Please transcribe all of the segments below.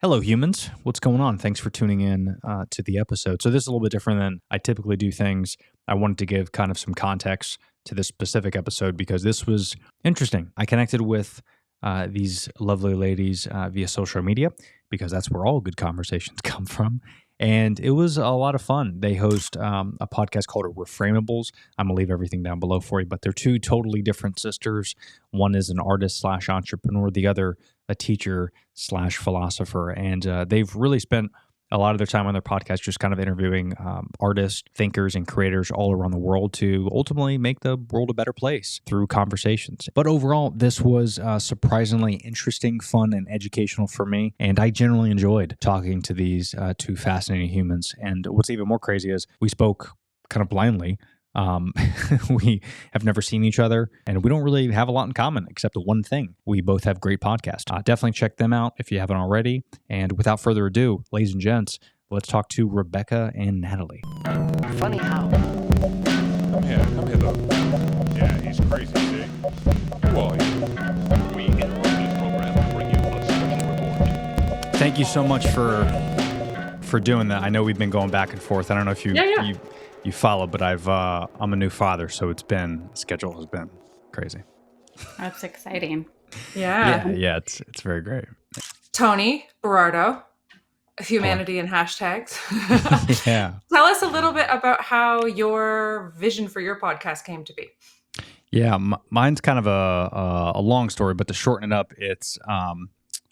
Hello, humans. What's going on? Thanks for tuning in to the episode. So, this is a little bit different than I typically do things. I wanted to give kind of some context to this specific episode because this was interesting. I connected with these lovely ladies via social media because that's where all good conversations come from. And it was a lot of fun. They host a podcast called Reframeables. I'm going to leave everything down below for you, but they're two totally different sisters. One is an artist slash entrepreneur, the other a teacher slash philosopher. And they've really spent a lot of their time on their podcast just kind of interviewing artists, thinkers, and creators all around the world to ultimately make the world a better place through conversations. But overall, this was surprisingly interesting, fun, and educational for me. And I generally enjoyed talking to these two fascinating humans. And what's even more crazy is we spoke kind of blindly. We have never seen each other, and we don't really have a lot in common except the one thing. We both have great podcasts. Definitely check them out if you haven't already. And without further ado, ladies and gents, let's talk to Rebecca and Natalie. Funny how. Come here, look. Yeah, he's crazy, see? Who are you? We interrupt this program to bring you a special report. Thank you so much for doing that. I know we've been going back and forth. I don't know if you follow, but I'm a new father, so schedule has been crazy. That's exciting. Yeah. Yeah, it's very great. Tony Berardo, Humanity and Hashtags. Yeah. Tell us a little bit about how your vision for your podcast came to be. Yeah, mine's kind of a long story, but to shorten it up, it's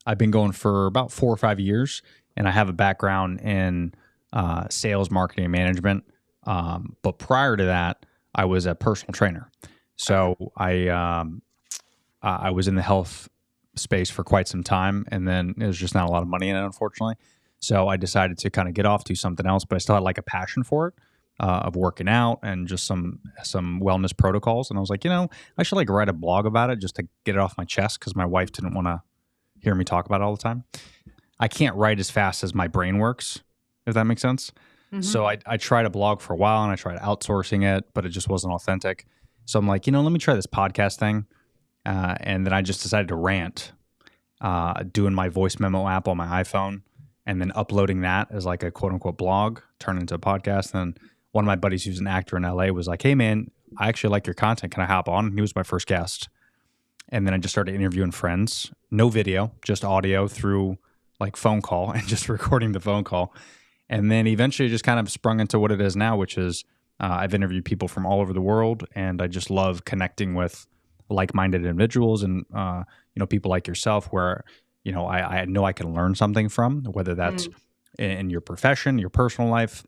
I've been going for about 4 or 5 years, and I have a background in sales, marketing, and management. But prior to that, I was a personal trainer. So I was in the health space for quite some time, and then there's just not a lot of money in it, unfortunately. So I decided to kind of get off, do something else, but I still had like a passion for it, of working out and just some wellness protocols. And I was like, I should like write a blog about it just to get it off my chest because my wife didn't want to hear me talk about it all the time. I can't write as fast as my brain works, if that makes sense. Mm-hmm. So I tried a blog for a while and I tried outsourcing it, but it just wasn't authentic. So I'm like, let me try this podcast thing. And then I just decided to rant, doing my voice memo app on my iPhone and then uploading that as like a quote unquote blog, turn into a podcast. And one of my buddies who's an actor in LA was like, hey man, I actually like your content. Can I hop on? And he was my first guest. And then I just started interviewing friends, no video, just audio through like phone call and just recording the phone call. And then eventually it just kind of sprung into what it is now, which is I've interviewed people from all over the world, and I just love connecting with like-minded individuals and people like yourself where I know I can learn something from, whether that's in your profession, your personal life.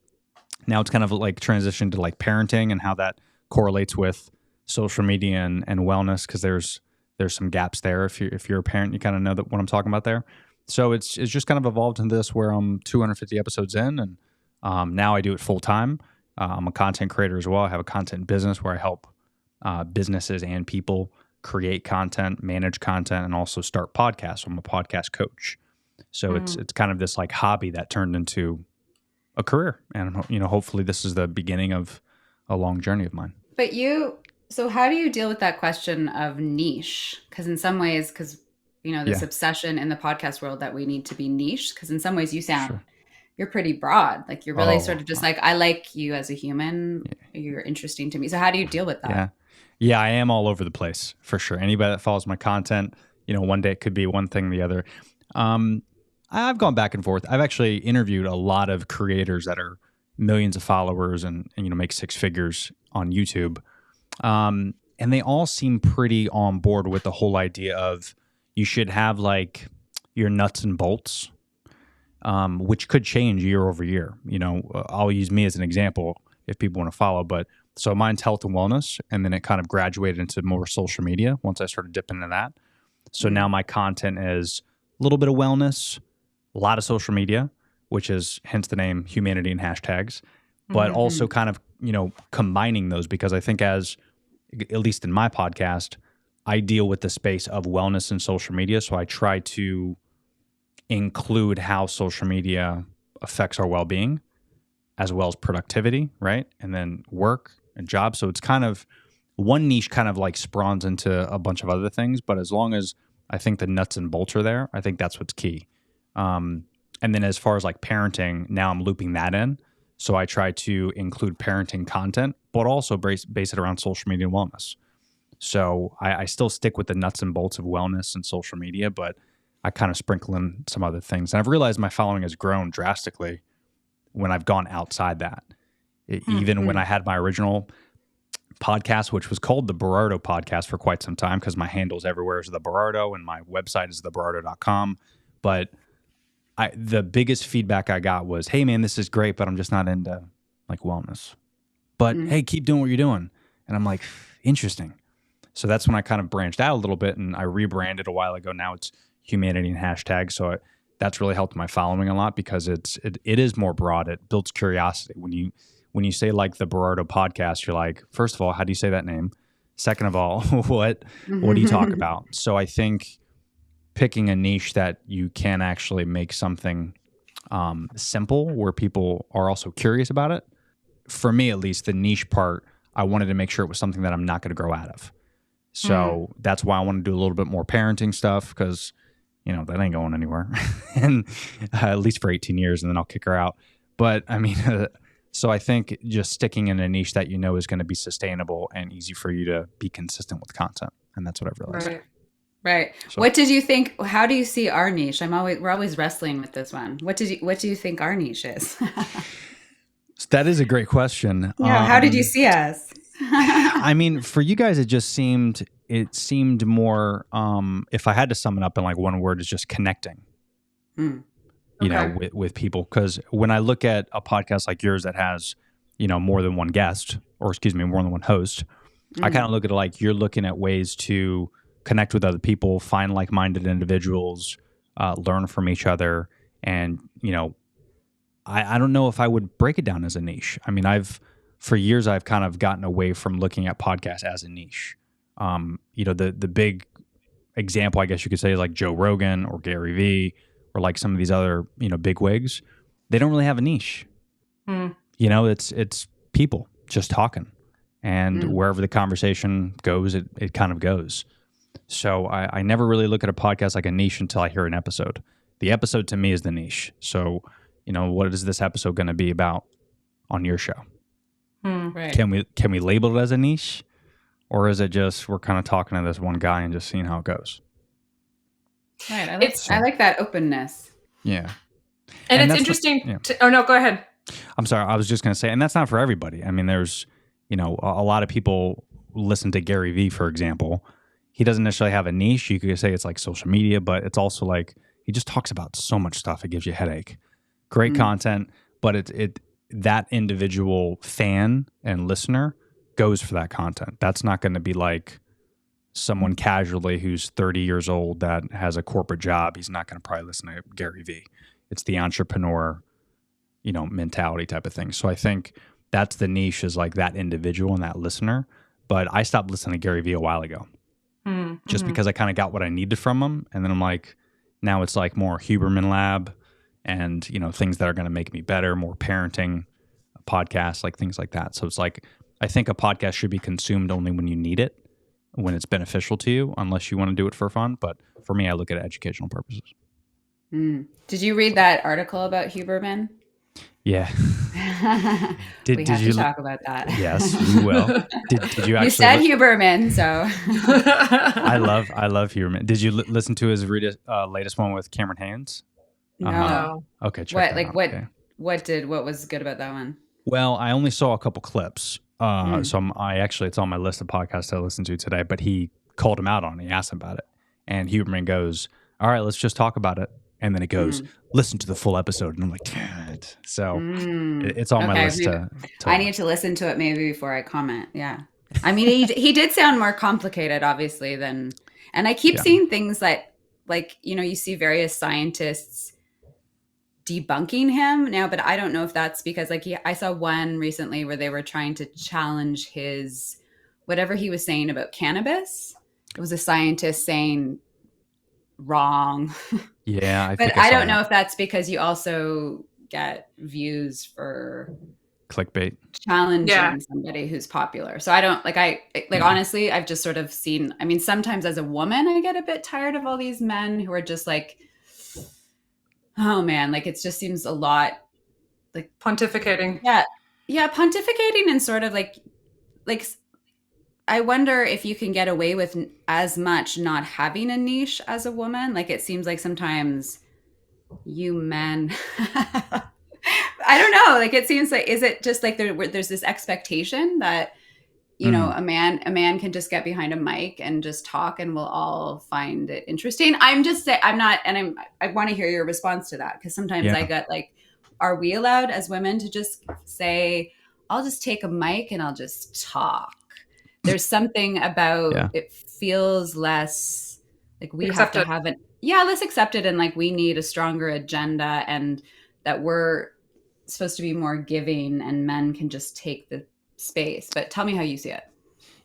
Now it's kind of like transitioned to like parenting and how that correlates with social media and wellness, because there's some gaps there. If you're a parent, you kind of know that what I'm talking about there. So it's just kind of evolved into this where I'm 250 episodes in, and now I do it full time. I'm a content creator as well. I have a content business where I help businesses and people create content, manage content, and also start podcasts. I'm a podcast coach. So it's kind of this like hobby that turned into a career, and hopefully this is the beginning of a long journey of mine. But so how do you deal with that question of niche? Because in some ways, this obsession in the podcast world that we need to be niche, because in some ways you sound, you're pretty broad. Like you're really sort of just like, I like you as a human. Yeah. You're interesting to me. So how do you deal with that? Yeah, I am all over the place for sure. Anybody that follows my content, one day it could be one thing, the other. I've gone back and forth. I've actually interviewed a lot of creators that are millions of followers and make 6 figures on YouTube. And they all seem pretty on board with the whole idea of you should have like your nuts and bolts, which could change year over year. I'll use me as an example if people want to follow. But so mine's health and wellness, and then it kind of graduated into more social media once I started dipping into that. So now my content is a little bit of wellness, a lot of social media, which is hence the name Humanity and Hashtags, but also kind of, combining those, because I think at least in my podcast, I deal with the space of wellness and social media. So I try to include how social media affects our well-being as well as productivity, right? And then work and job. So it's kind of one niche kind of like spawns into a bunch of other things. But as long as I think the nuts and bolts are there, I think that's what's key. And then as far as like parenting, now I'm looping that in. So I try to include parenting content, but also base it around social media and wellness. So I still stick with the nuts and bolts of wellness and social media, but I kind of sprinkle in some other things. And I've realized my following has grown drastically when I've gone outside that. Even when I had my original podcast, which was called the Berardo Podcast for quite some time, because my handles everywhere is the Berardo and my website is theberardo.com. But the biggest feedback I got was, hey man, this is great, but I'm just not into like wellness. But hey, keep doing what you're doing. And I'm like, interesting. So that's when I kind of branched out a little bit and I rebranded a while ago. Now it's Humanity and Hashtag. So that's really helped my following a lot because it is more broad. It builds curiosity. When you say like the Berardo Podcast, you're like, first of all, how do you say that name? Second of all, what do you talk about? So I think picking a niche that you can actually make something simple where people are also curious about it. For me, at least, the niche part, I wanted to make sure it was something that I'm not going to grow out of. So that's why I want to do a little bit more parenting stuff because, that ain't going anywhere. And at least for 18 years, and then I'll kick her out. But I mean, so I think just sticking in a niche that is going to be sustainable and easy for you to be consistent with content. And that's what I've realized. Right. So, what did you think? How do you see our niche? We're always wrestling with this one. What do you think our niche is? That is a great question. Yeah. How did you see us? I mean, for you guys, it seemed more, if I had to sum it up in like one word, is just connecting, with people. Because when I look at a podcast like yours that has, more than one guest, or more than one host, I kind of look at it like you're looking at ways to connect with other people, find like-minded individuals, learn from each other. And, I don't know if I would break it down as a niche. I mean, for years, I've kind of gotten away from looking at podcasts as a niche. The big example, I guess you could say, is like Joe Rogan or Gary Vee or like some of these other, big wigs. They don't really have a niche. It's people just talking. And wherever the conversation goes, it kind of goes. So I never really look at a podcast like a niche until I hear an episode. The episode to me is the niche. So, what is this episode going to be about on your show? Right. Can we label it as a niche? Or is it just we're kind of talking to this one guy and just seeing how it goes? Right. I like that openness. Yeah. And it's interesting. Oh, no, go ahead. I'm sorry. I was just going to say, and that's not for everybody. I mean, there's, a lot of people listen to Gary Vee, for example. He doesn't necessarily have a niche. You could say it's like social media, but it's also like he just talks about so much stuff. It gives you a headache. Great content, but that individual fan and listener goes for that content. That's not going to be like someone casually who's 30 years old that has a corporate job. He's not going to probably listen to Gary Vee. It's the entrepreneur, mentality type of thing. So I think that's the niche, is like that individual and that listener. But I stopped listening to Gary Vee a while ago. Just because I kind of got what I needed from him. And then I'm like, now it's like more Huberman Lab and, things that are going to make me better, more parenting, podcasts, like things like that. So it's like, I think a podcast should be consumed only when you need it, when it's beneficial to you, unless you want to do it for fun. But for me, I look at it educational purposes. Did you read that article about Huberman? Yeah. We have to talk about that. Yes, we will. Did you actually? You said Huberman, so. I love Huberman. Did you listen to his latest one with Cameron Haynes? No. Okay. Check that out. What was good about that one? Well, I only saw a couple clips. So it's on my list of podcasts I listened to today, but he called him out on it. He asked him about it. And Huberman goes, all right, let's just talk about it. And then it goes, listen to the full episode. And I'm like, damn it. So it's on my list to I need to listen to it maybe before I comment. Yeah. I mean, he did sound more complicated, obviously, and I keep seeing things that, like, you see various scientists debunking him now, but I don't know if that's because, like, I saw one recently where they were trying to challenge whatever he was saying about cannabis. It was a scientist saying wrong. Yeah. But I don't know if that's because you also get views for clickbait challenging somebody who's popular. So I don't honestly, I've just sort of seen, I mean, sometimes as a woman, I get a bit tired of all these men who are just like, oh man, like it just seems a lot like pontificating. Yeah, pontificating and sort of like I wonder if you can get away with as much not having a niche as a woman. Like it seems like sometimes you men I don't know, like it seems like, is it just like there's this expectation that you know a man can just get behind a mic and just talk and we'll all find it interesting? I'm just saying, I want to hear your response to that, because sometimes I get like, are we allowed as women to just say, I'll just take a mic and I'll just talk? There's something about it feels less like we accepted. Have to have it. Yeah, less accepted, and like we need a stronger agenda, and that we're supposed to be more giving and men can just take the space. But tell me how you see it.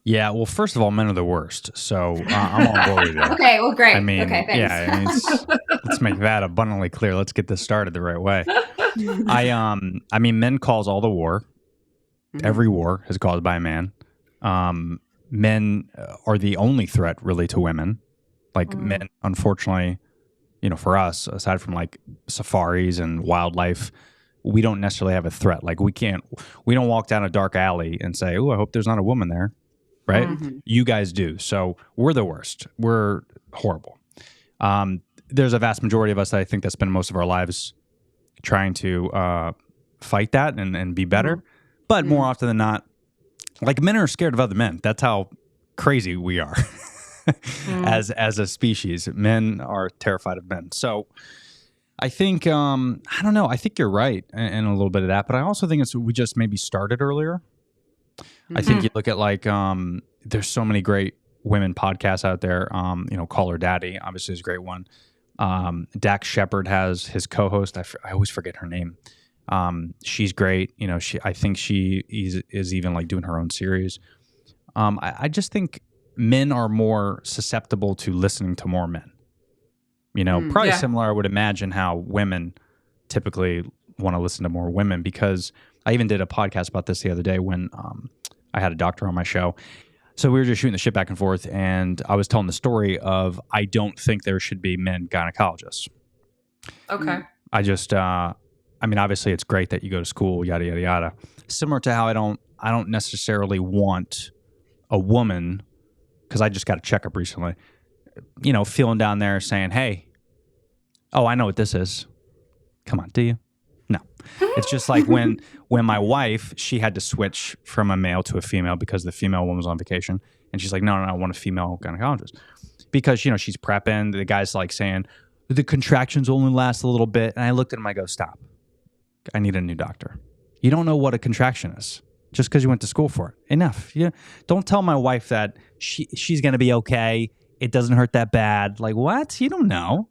Yeah, well, first of all, men are the worst, so I'm on board with you. Okay, well, great. I mean, okay, thanks. Yeah, I mean, let's make that abundantly clear. Let's get this started the right way. I mean, men cause all the war. Mm-hmm. Every war is caused by a man. Men are the only threat really to women. Like men, unfortunately, you know, for us, aside from like safaris and wildlife, we don't necessarily have a threat. Like we don't walk down a dark alley and say, "Oh, I hope there's not a woman there." Right? Mm-hmm. You guys do. So we're the worst. We're horrible. There's a vast majority of us that I think that spend most of our lives trying to fight that and be better. Mm-hmm. But more often than not, like men are scared of other men. That's how crazy we are as a species. Men are terrified of men. So I think, I don't know. I think you're right in a little bit of that. But I also think we just maybe started earlier. I think you look at like, there's so many great women podcasts out there. You know, Call Her Daddy obviously is a great one. Dax Shepard has his co-host. I always forget her name. She's great. You know, I think she is even like doing her own series. I just think men are more susceptible to listening to more men. You know, probably similar, I would imagine, how women typically want to listen to more women, because I even did a podcast about this the other day when I had a doctor on my show. So we were just shooting the shit back and forth, and I was telling the story of I don't think there should be men gynecologists. Okay. I just, I mean, obviously it's great that you go to school, yada, yada, yada. Similar to how I don't necessarily want a woman, because I just got a checkup recently, you know, feeling down there saying, hey, oh, I know what this is. Come on, do you? No. It's just like when my wife, she had to switch from a male to a female because the female one was on vacation. And she's like, no, I want a female gynecologist. Because, you know, she's prepping. The guy's like saying, the contractions only last a little bit. And I looked at him, I go, stop. I need a new doctor. You don't know what a contraction is just because you went to school for it. Enough. Yeah. Don't tell my wife that she's going to be okay. It doesn't hurt that bad. Like, what? You don't know.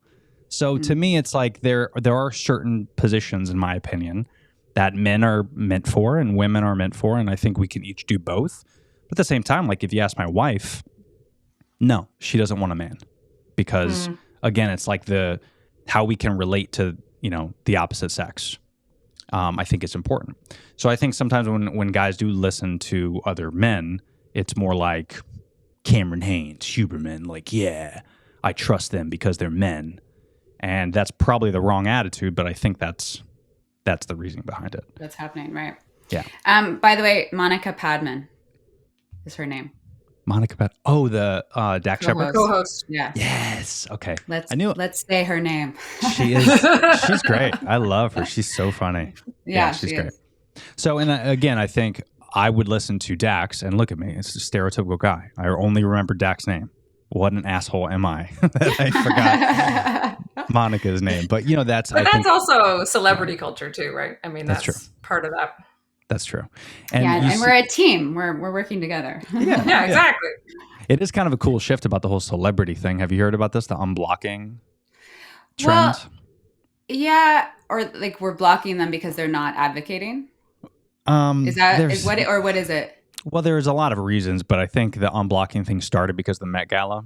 So to me, it's like there are certain positions, in my opinion, that men are meant for and women are meant for. And I think we can each do both. But at the same time, like if you ask my wife, no, she doesn't want a man. Because again, it's like how we can relate to, you know, the opposite sex. I think it's important. So I think sometimes when guys do listen to other men, it's more like Cameron Hanes, Huberman, like, yeah, I trust them because they're men. And that's probably the wrong attitude, but I think that's the reasoning behind it. That's happening, right? Yeah. By the way, Monica Padman is her name. Monica Padman. Oh, the Dax Shepard co-host. Yeah. Yes. Okay. Let's say her name. She is. She's great. I love her. She's so funny. Yeah, she's great. So, and again, I think I would listen to Dax, and look at me. It's a stereotypical guy. I only remember Dax's name. What an asshole am I that I forgot Monica's name? But you know, that's also celebrity culture too, right? I mean, that's true. Part of that. That's true. And we're a team. We're working together. Yeah, exactly. It is kind of a cool shift about the whole celebrity thing. Have you heard about this? The unblocking trend? Well, yeah, or like we're blocking them because they're not advocating. What is it? Well, there's a lot of reasons, but I think the unblocking thing started because of the Met Gala,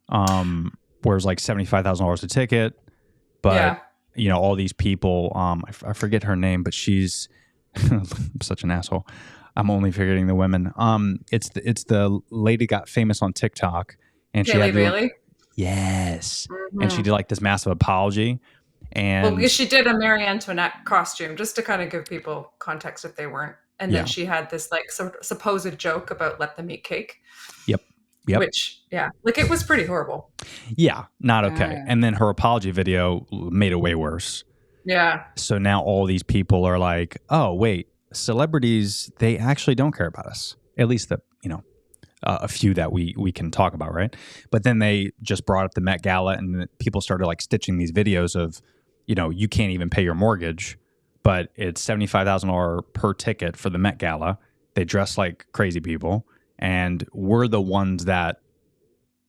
where it was like $75,000 a ticket. But, you know, all these people, I forget her name, but she's such an asshole. I'm only forgetting the women. It's the lady got famous on TikTok. And Haley Bailey? Yes. Mm-hmm. And she did like this massive apology. And because she did a Marie Antoinette costume, just to kind of give people context if they weren't. And then she had this like supposed joke about let them eat cake. Yep. Which, like it was pretty horrible. Yeah, not okay. And then her apology video made it way worse. Yeah. So now all these people are like, oh, wait, celebrities, they actually don't care about us. At least a few that we can talk about, right? But then they just brought up the Met Gala, and people started like stitching these videos of, you can't even pay your mortgage, but it's $75,000 per ticket for the Met Gala. They dress like crazy people, and we're the ones that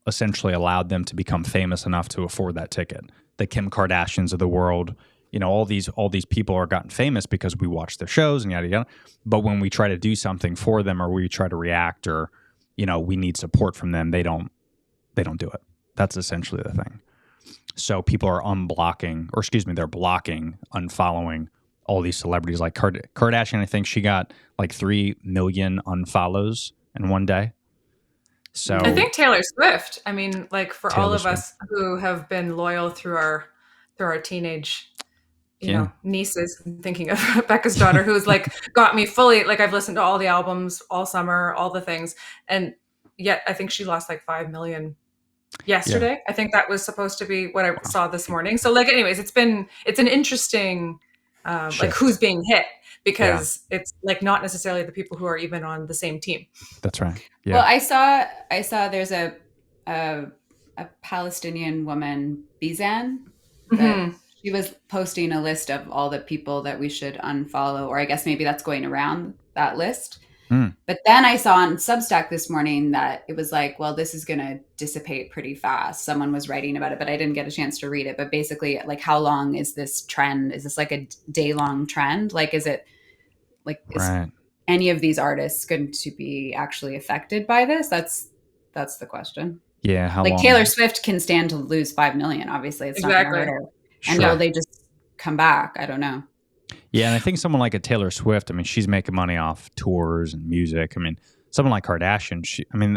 essentially allowed them to become famous enough to afford that ticket. The Kim Kardashians of the world, all these people are gotten famous because we watch their shows and yada yada. But when we try to do something for them, or we try to react, or we need support from them, they don't do it. That's essentially the thing. So people are they're blocking, unfollowing all these celebrities. Like Kardashian, I think she got like 3 million unfollows in one day. So I think Taylor Swift, I mean, like for all of us who have been loyal through our teenage nieces, I'm thinking of Becca's daughter, who's like got me fully, like I've listened to all the albums all summer, all the things, and yet I think she lost like 5 million yesterday. I think that was supposed to be what I saw this morning. So like anyways, it's an interesting like who's being hit, because it's like not necessarily the people who are even on the same team. That's right. Yeah. Well, I saw there's a Palestinian woman, Bizan, that she was posting a list of all the people that we should unfollow, or I guess maybe that's going around that list. But then I saw on Substack this morning that it was like, well, this is going to dissipate pretty fast. Someone was writing about it, but I didn't get a chance to read it. But basically, like, how long is this trend? Is this like a day-long trend? Like, is it like, is any of these artists going to be actually affected by this? That's the question. Yeah. How like long? Taylor Swift can stand to lose 5 million. Obviously, it's not going to hurt her. And will they just come back? I don't know. Yeah, and I think someone like a Taylor Swift, I mean, she's making money off tours and music. I mean, someone like Kardashian,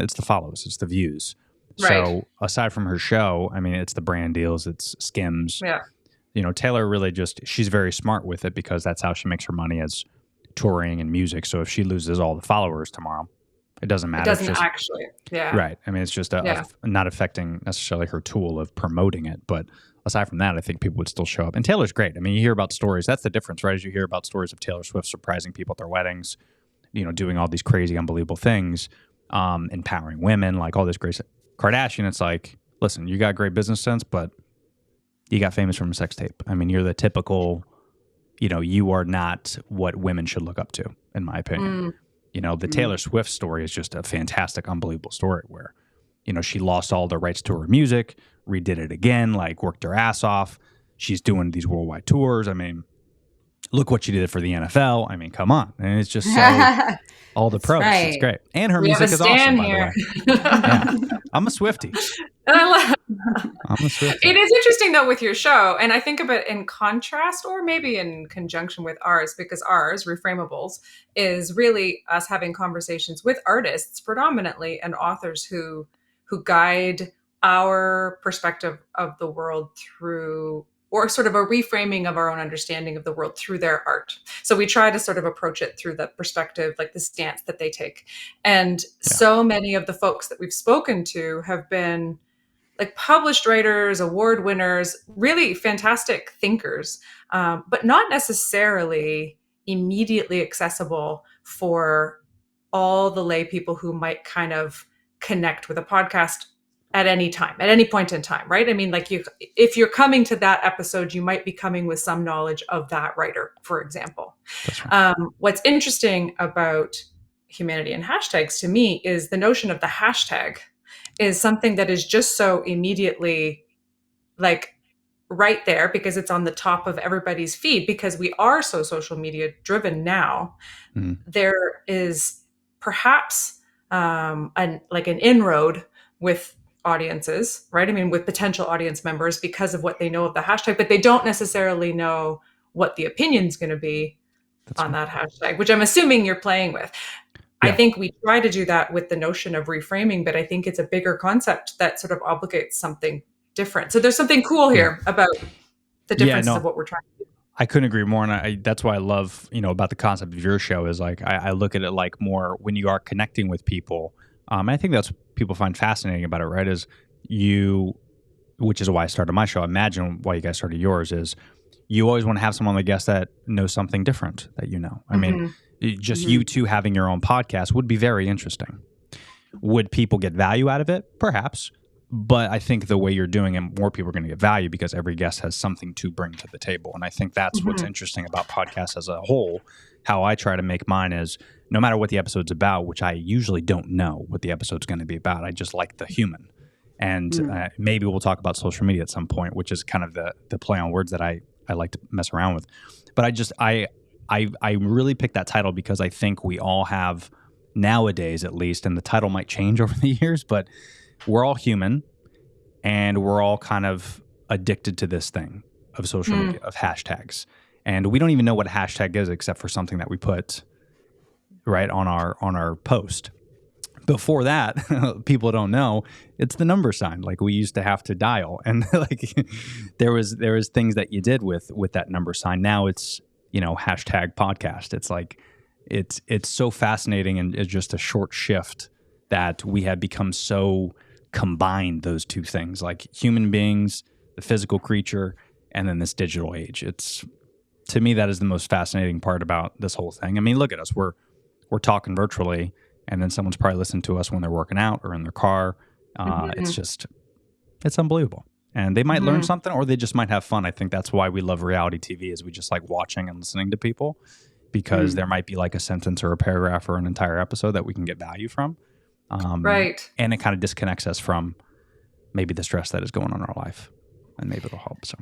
it's the follows, it's the views. Right. So aside from her show, I mean, it's the brand deals, it's Skims. Yeah. Taylor really she's very smart with it, because that's how she makes her money, as touring and music. So if she loses all the followers tomorrow, it doesn't matter. It doesn't actually. Yeah. Right. I mean, it's just not affecting necessarily her tool of promoting it, but aside from that, I think people would still show up. And Taylor's great. I mean, you hear about stories. That's the difference, right? As you hear about stories of Taylor Swift surprising people at their weddings, doing all these crazy, unbelievable things, empowering women, like all this great. Kardashian, it's like, listen, you got great business sense, but you got famous from a sex tape. I mean, you're the typical, you are not what women should look up to, in my opinion. The Taylor Swift story is just a fantastic, unbelievable story where, she lost all the rights to her music, redid it again, like worked her ass off. She's doing these worldwide tours. I mean, look what she did for the NFL. I mean, come on. And it's just so, all the pros. Right. It's great. And her music is awesome, by the way. Yeah. I'm a Swiftie. I'm a Swiftie. It is interesting, though, with your show. And I think of it in contrast, or maybe in conjunction with ours, because ours, Reframeables, is really us having conversations with artists predominantly, and authors who guide our perspective of the world through, or sort of a reframing of our own understanding of the world through their art. So we try to sort of approach it through the perspective, like the stance that they take. And so many of the folks that we've spoken to have been like published writers, award winners, really fantastic thinkers, but not necessarily immediately accessible for all the lay people who might kind of connect with a podcast at any time, at any point in time, right? I mean, like if you're coming to that episode, you might be coming with some knowledge of that writer, for example. That's right. What's interesting about humanity and hashtags to me is the notion of the hashtag is something that is just so immediately like right there, because it's on the top of everybody's feed, because we are so social media driven now. There is perhaps an inroad with audiences, right? I mean, with potential audience members, because of what they know of the hashtag, but they don't necessarily know what the opinion's going to be on that hashtag, which I'm assuming you're playing with. Yeah. I think we try to do that with the notion of reframing, but I think it's a bigger concept that sort of obligates something different. So there's something cool here about the differences of what we're trying to do. I couldn't agree more. And that's why I love, about the concept of your show is like, I look at it like more when you are connecting with people. I think that's what people find fascinating about it, right? Is which is why I started my show. I imagine why you guys started yours is you always want to have someone on the guest that knows something different that you know. I mean, just you two having your own podcast would be very interesting. Would people get value out of it? Perhaps. But I think the way you're doing it, more people are going to get value because every guest has something to bring to the table. And I think that's what's interesting about podcasts as a whole. How I try to make mine is no matter what the episode's about, which I usually don't know what the episode's going to be about. I just like the human. And maybe we'll talk about social media at some point, which is kind of the play on words that I like to mess around with. But I really picked that title because I think we all have nowadays, at least, and the title might change over the years, but we're all human and we're all kind of addicted to this thing of social media, of hashtags. And we don't even know what a hashtag is except for something that we put right on our post. Before that, people don't know, it's the number sign. Like we used to have to dial, and like there was things that you did with that number sign. Now it's hashtag podcast. It's like it's so fascinating, and it's just a short shift that we have become so combined, those two things, like human beings, the physical creature, and then this digital age. It's, to me, that is the most fascinating part about this whole thing. I mean, look at us. We're talking virtually, and then someone's probably listening to us when they're working out or in their car. It's unbelievable. And they might learn something, or they just might have fun. I think that's why we love reality TV, is we just like watching and listening to people, because there might be like a sentence or a paragraph or an entire episode that we can get value from. Right. And it kind of disconnects us from maybe the stress that is going on in our life, and maybe it'll help. So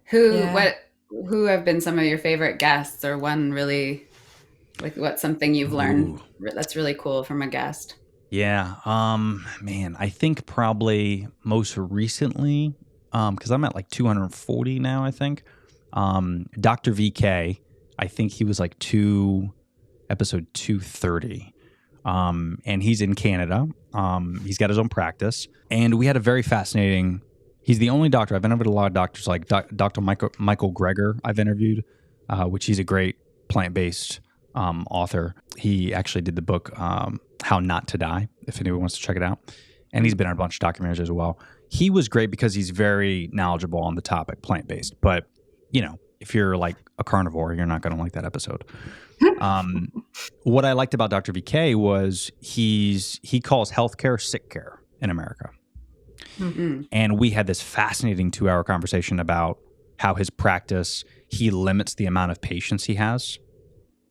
who have been some of your favorite guests, or one really, like, what's something you've learned that's really cool from a guest? Yeah. Man, I think probably most recently, because I'm at like 240 now, I think. Dr. VK, I think he was like episode 230. And he's in Canada. He's got his own practice. And we had a very fascinating, he's the only doctor, I've interviewed a lot of doctors, like Dr. Michael Greger I've interviewed, which he's a great plant-based author. He actually did the book, How Not to Die, if anyone wants to check it out. And he's been on a bunch of documentaries as well. He was great because he's very knowledgeable on the topic, plant-based. But, if you're like a carnivore, you're not going to like that episode. What I liked about Dr. VK was he calls healthcare sick care in America. And we had this fascinating 2-hour conversation about how his practice, he limits the amount of patients he has,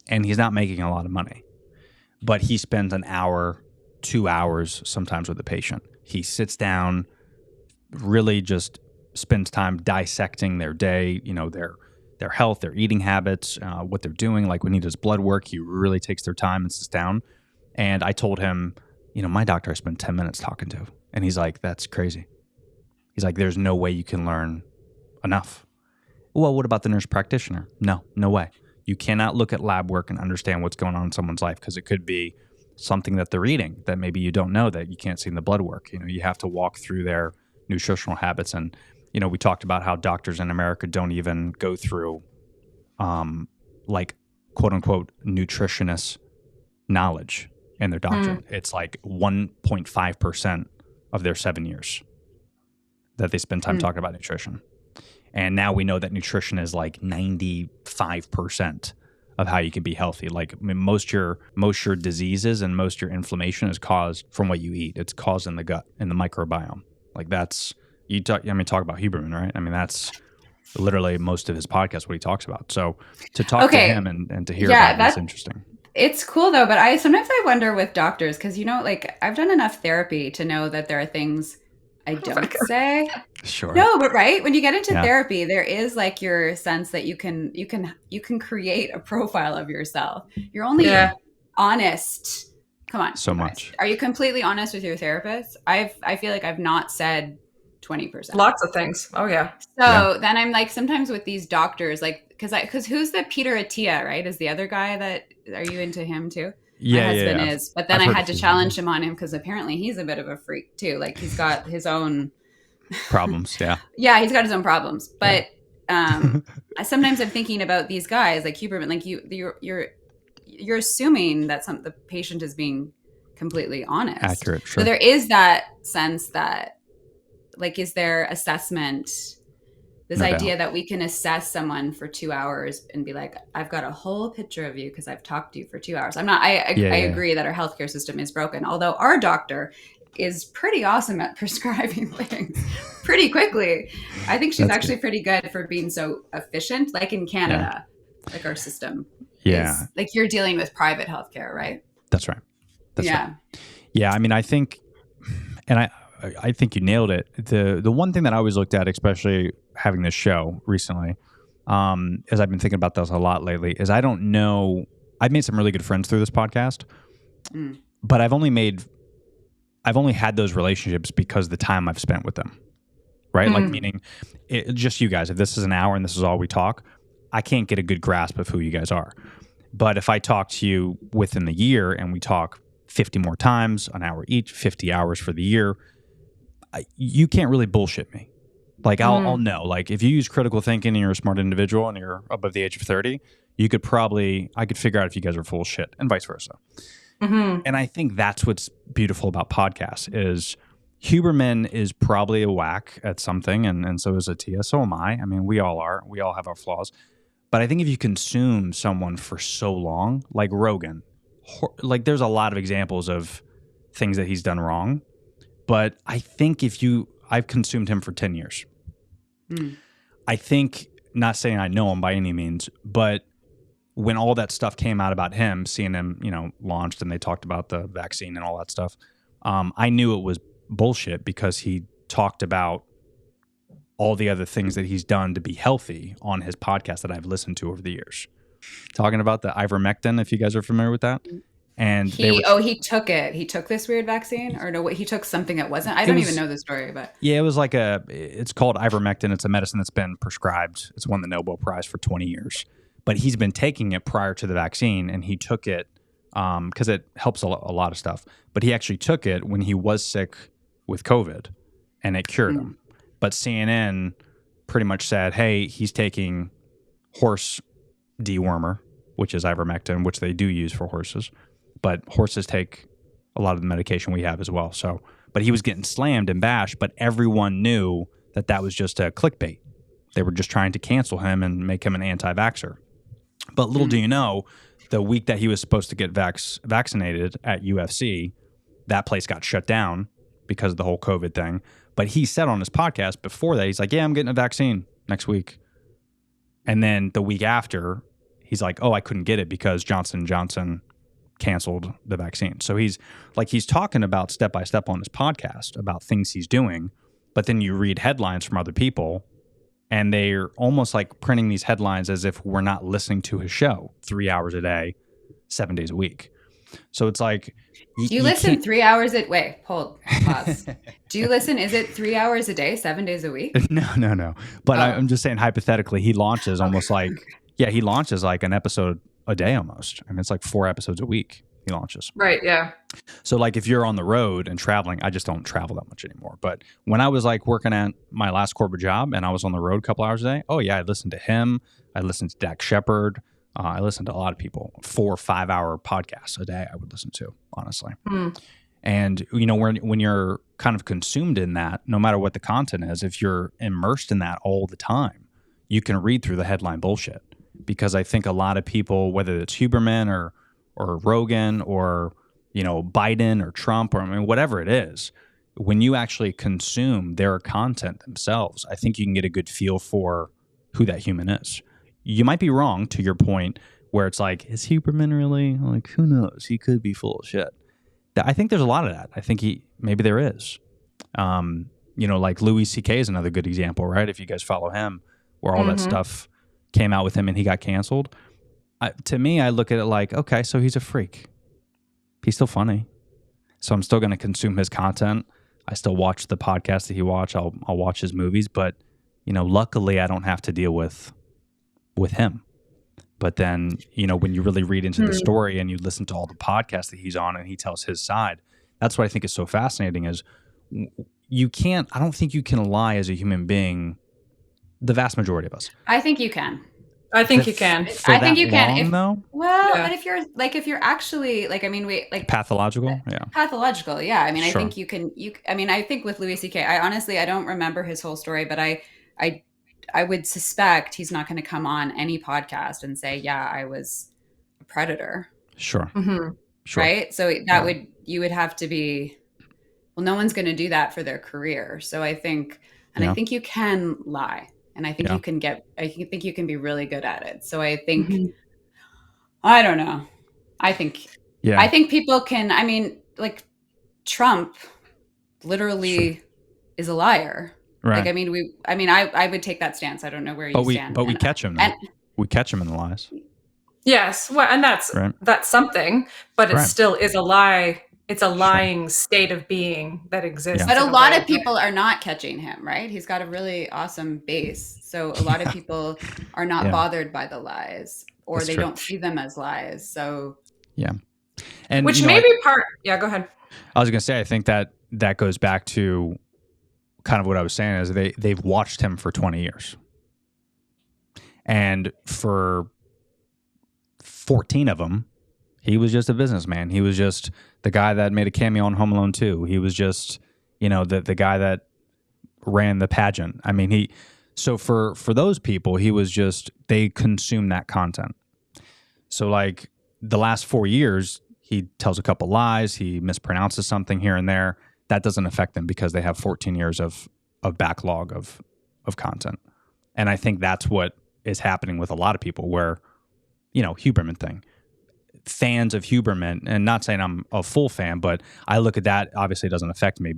and he's not making a lot of money, but he spends an hour, 2 hours sometimes with a patient. He sits down, really just spends time dissecting their day, their health, their eating habits, what they're doing. Like when he does blood work, he really takes their time and sits down. And I told him, my doctor I spent 10 minutes talking to. And he's like, that's crazy. He's like, there's no way you can learn enough. Well, what about the nurse practitioner? No way. You cannot look at lab work and understand what's going on in someone's life, because it could be something that they're eating that maybe you don't know, that you can't see in the blood work. You have to walk through their nutritional habits. And we talked about how doctors in America don't even go through, like, quote unquote, nutritionist knowledge in their doctorate. It's like 1.5% of their 7 years that they spend time talking about nutrition. And now we know that nutrition is like 95% of how you can be healthy. Like, I mean, most your diseases and most your inflammation is caused from what you eat. It's caused in the gut, in the microbiome. Like that's, talk about Huberman, right? I mean, that's literally most of his podcast, what he talks about. So to talk to him and to hear about it is interesting. It's cool though, but sometimes I wonder with doctors, because like I've done enough therapy to know that there are things I don't say. Sure. No, but right when you get into therapy, there is like your sense that you can create a profile of yourself. You're only honest. Come on. So much. Are you completely honest with your therapist? I feel like I've not said 20%. Lots of things. Oh yeah. So then I'm like, sometimes with these doctors, like, because who's the Peter Attia, right? Is the other guy that, are you into him too? Yeah, my husband is, but then I had to challenge him on him because apparently he's a bit of a freak too. Like he's got his own problems. Yeah. Yeah, he's got his own problems. But sometimes I'm thinking about these guys like Huberman, like you're assuming that the patient is being completely honest. Accurate. Sure. So there is that sense that, like, is there assessment, this idea that we can assess someone for 2 hours and be like, I've got a whole picture of you because I've talked to you for 2 hours. I agree that our healthcare system is broken, although our doctor is pretty awesome at prescribing things pretty quickly. I think she's actually pretty good for being so efficient. Like in Canada, like our system is, like, you're dealing with private healthcare, right? That's right. Right. Yeah. I mean, I think, and I think you nailed it. The one thing that I always looked at, especially having this show recently, as I've been thinking about this a lot lately, is I don't know. I've made some really good friends through this podcast, but I've only had those relationships because of the time I've spent with them, right? Like, meaning just you guys, if this is an hour and this is all we talk, I can't get a good grasp of who you guys are. But if I talk to you within the year and we talk 50 more times, an hour each, 50 hours for the year, you can't really bullshit me. Like, I'll know. Like, if you use critical thinking and you're a smart individual and you're above the age of 30, I could figure out if you guys are full of shit, and vice versa. And I think that's what's beautiful about podcasts is Huberman is probably a whack at something, and so is Atia. So am I. I mean, we all are. We all have our flaws. But I think if you consume someone for so long, like Rogan, like there's a lot of examples of things that he's done wrong. But I think I've consumed him for 10 years. I think, not saying I know him by any means, but when all that stuff came out about him, seeing him, launched and they talked about the vaccine and all that stuff, I knew it was bullshit because he talked about all the other things that he's done to be healthy on his podcast that I've listened to over the years. Talking about the ivermectin, if you guys are familiar with that. And he took it. He took this weird vaccine, or no? He took something that wasn't. I don't even know the story, but it was like it's called ivermectin. It's a medicine that's been prescribed. It's won the Nobel Prize for 20 years. But he's been taking it prior to the vaccine, and he took it because it helps a lot of stuff. But he actually took it when he was sick with COVID, and it cured him. But CNN pretty much said, hey, he's taking horse dewormer, which is ivermectin, which they do use for horses. But horses take a lot of the medication we have as well. So, but he was getting slammed and bashed, but everyone knew that was just a clickbait. They were just trying to cancel him and make him an anti-vaxxer. But little do you know, the week that he was supposed to get vaccinated at UFC, that place got shut down because of the whole COVID thing. But he said on his podcast before that, he's like, yeah, I'm getting a vaccine next week. And then the week after, he's like, oh, I couldn't get it because Johnson & Johnson canceled the vaccine. So he's talking about step by step on his podcast about things he's doing. But then you read headlines from other people, and they're almost like printing these headlines as if we're not listening to his show 3 hours a day, 7 days a week. So it's like, do you listen 3 hours pause. Do you listen? Is it 3 hours a day, 7 days a week? No. But I'm just saying, hypothetically, he launches almost like, he launches like an episode a day almost. I mean, it's like 4 episodes a week he launches. Right, yeah. So like if you're on the road and traveling, I just don't travel that much anymore. But when I was like working at my last corporate job and I was on the road a couple hours a day, I listened to him. I listened to Dak Shepard. I listened to a lot of people. 4 or 5 hour podcasts a day I would listen to, honestly. And, when you're kind of consumed in that, no matter what the content is, if you're immersed in that all the time, you can read through the headline bullshit. Because I think a lot of people, whether it's Huberman or Rogan or, Biden or Trump or whatever it is, when you actually consume their content themselves, I think you can get a good feel for who that human is. You might be wrong to your point where it's like, is Huberman really? Like, who knows? He could be full of shit. I think there's a lot of that. I think maybe there is. Like Louis C.K. is another good example, right? If you guys follow him, where all that stuff came out with him and he got canceled. To me, I look at it like, okay, so he's a freak. He's still funny. So I'm still going to consume his content. I still watch the podcast that he watch. I'll watch his movies, but luckily I don't have to deal with him. But then, when you really read into the story and you listen to all the podcasts that he's on and he tells his side, that's what I think is so fascinating is I don't think you can lie as a human being the vast majority of us. I think you can. I think you can. I think you can. Long, though? Well, Yeah. but if you're actually like, I mean, Pathological, yeah. Pathological, yeah. I mean, Sure. I think you can. I mean, I think with Louis C.K., I don't remember his whole story, but I would suspect he's not going to come on any podcast and say, "Yeah, I was a predator." Sure. Mm-hmm. Sure. Right. So you would have to be. Well, no one's going to do that for their career. So I think, I think you can lie. And I think you can I think you can be really good at it. So I think, I don't know. I think people can, I mean, like Trump literally is a liar. Right. Like, I would take that stance. I don't know where you stand. But we catch him. We catch him in the lies. Yes. Well, and that's something, but it still is a lie. It's a lying state of being that exists. But a lot of people are not catching him, right? He's got a really awesome base. So a lot of people are not bothered by the lies, or they don't see them as lies. So and which may be part. Yeah, go ahead. I was going to say, I think that goes back to kind of what I was saying is they've watched him for 20 years, and for 14 of them, he was just a businessman. He was just the guy that made a cameo on Home Alone 2. He was just, the guy that ran the pageant. I mean, so for those people, he was just, they consume that content. So like the last 4 years, he tells a couple lies, he mispronounces something here and there. That doesn't affect them because they have 14 years of backlog of content. And I think that's what is happening with a lot of people where, Huberman thing. Fans of Huberman, and not saying I'm a full fan, but I look at that, obviously it doesn't affect me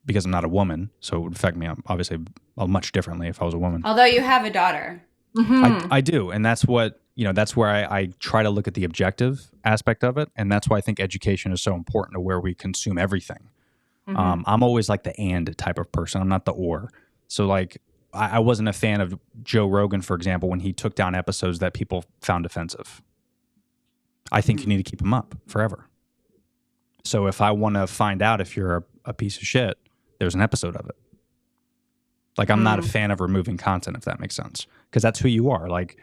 because I'm not a woman, so it would affect me obviously much differently if I was a woman. Although you have a daughter. Mm-hmm. I do, and that's what, that's where I try to look at the objective aspect of it, and that's why I think education is so important to where we consume everything. Mm-hmm. I'm always like the and type of person. I'm not the or. So like I wasn't a fan of Joe Rogan, for example, when he took down episodes that people found offensive. I think you need to keep them up forever. So if I want to find out if you're a piece of shit, there's an episode of it. Like I'm not a fan of removing content, if that makes sense, because that's who you are. Like,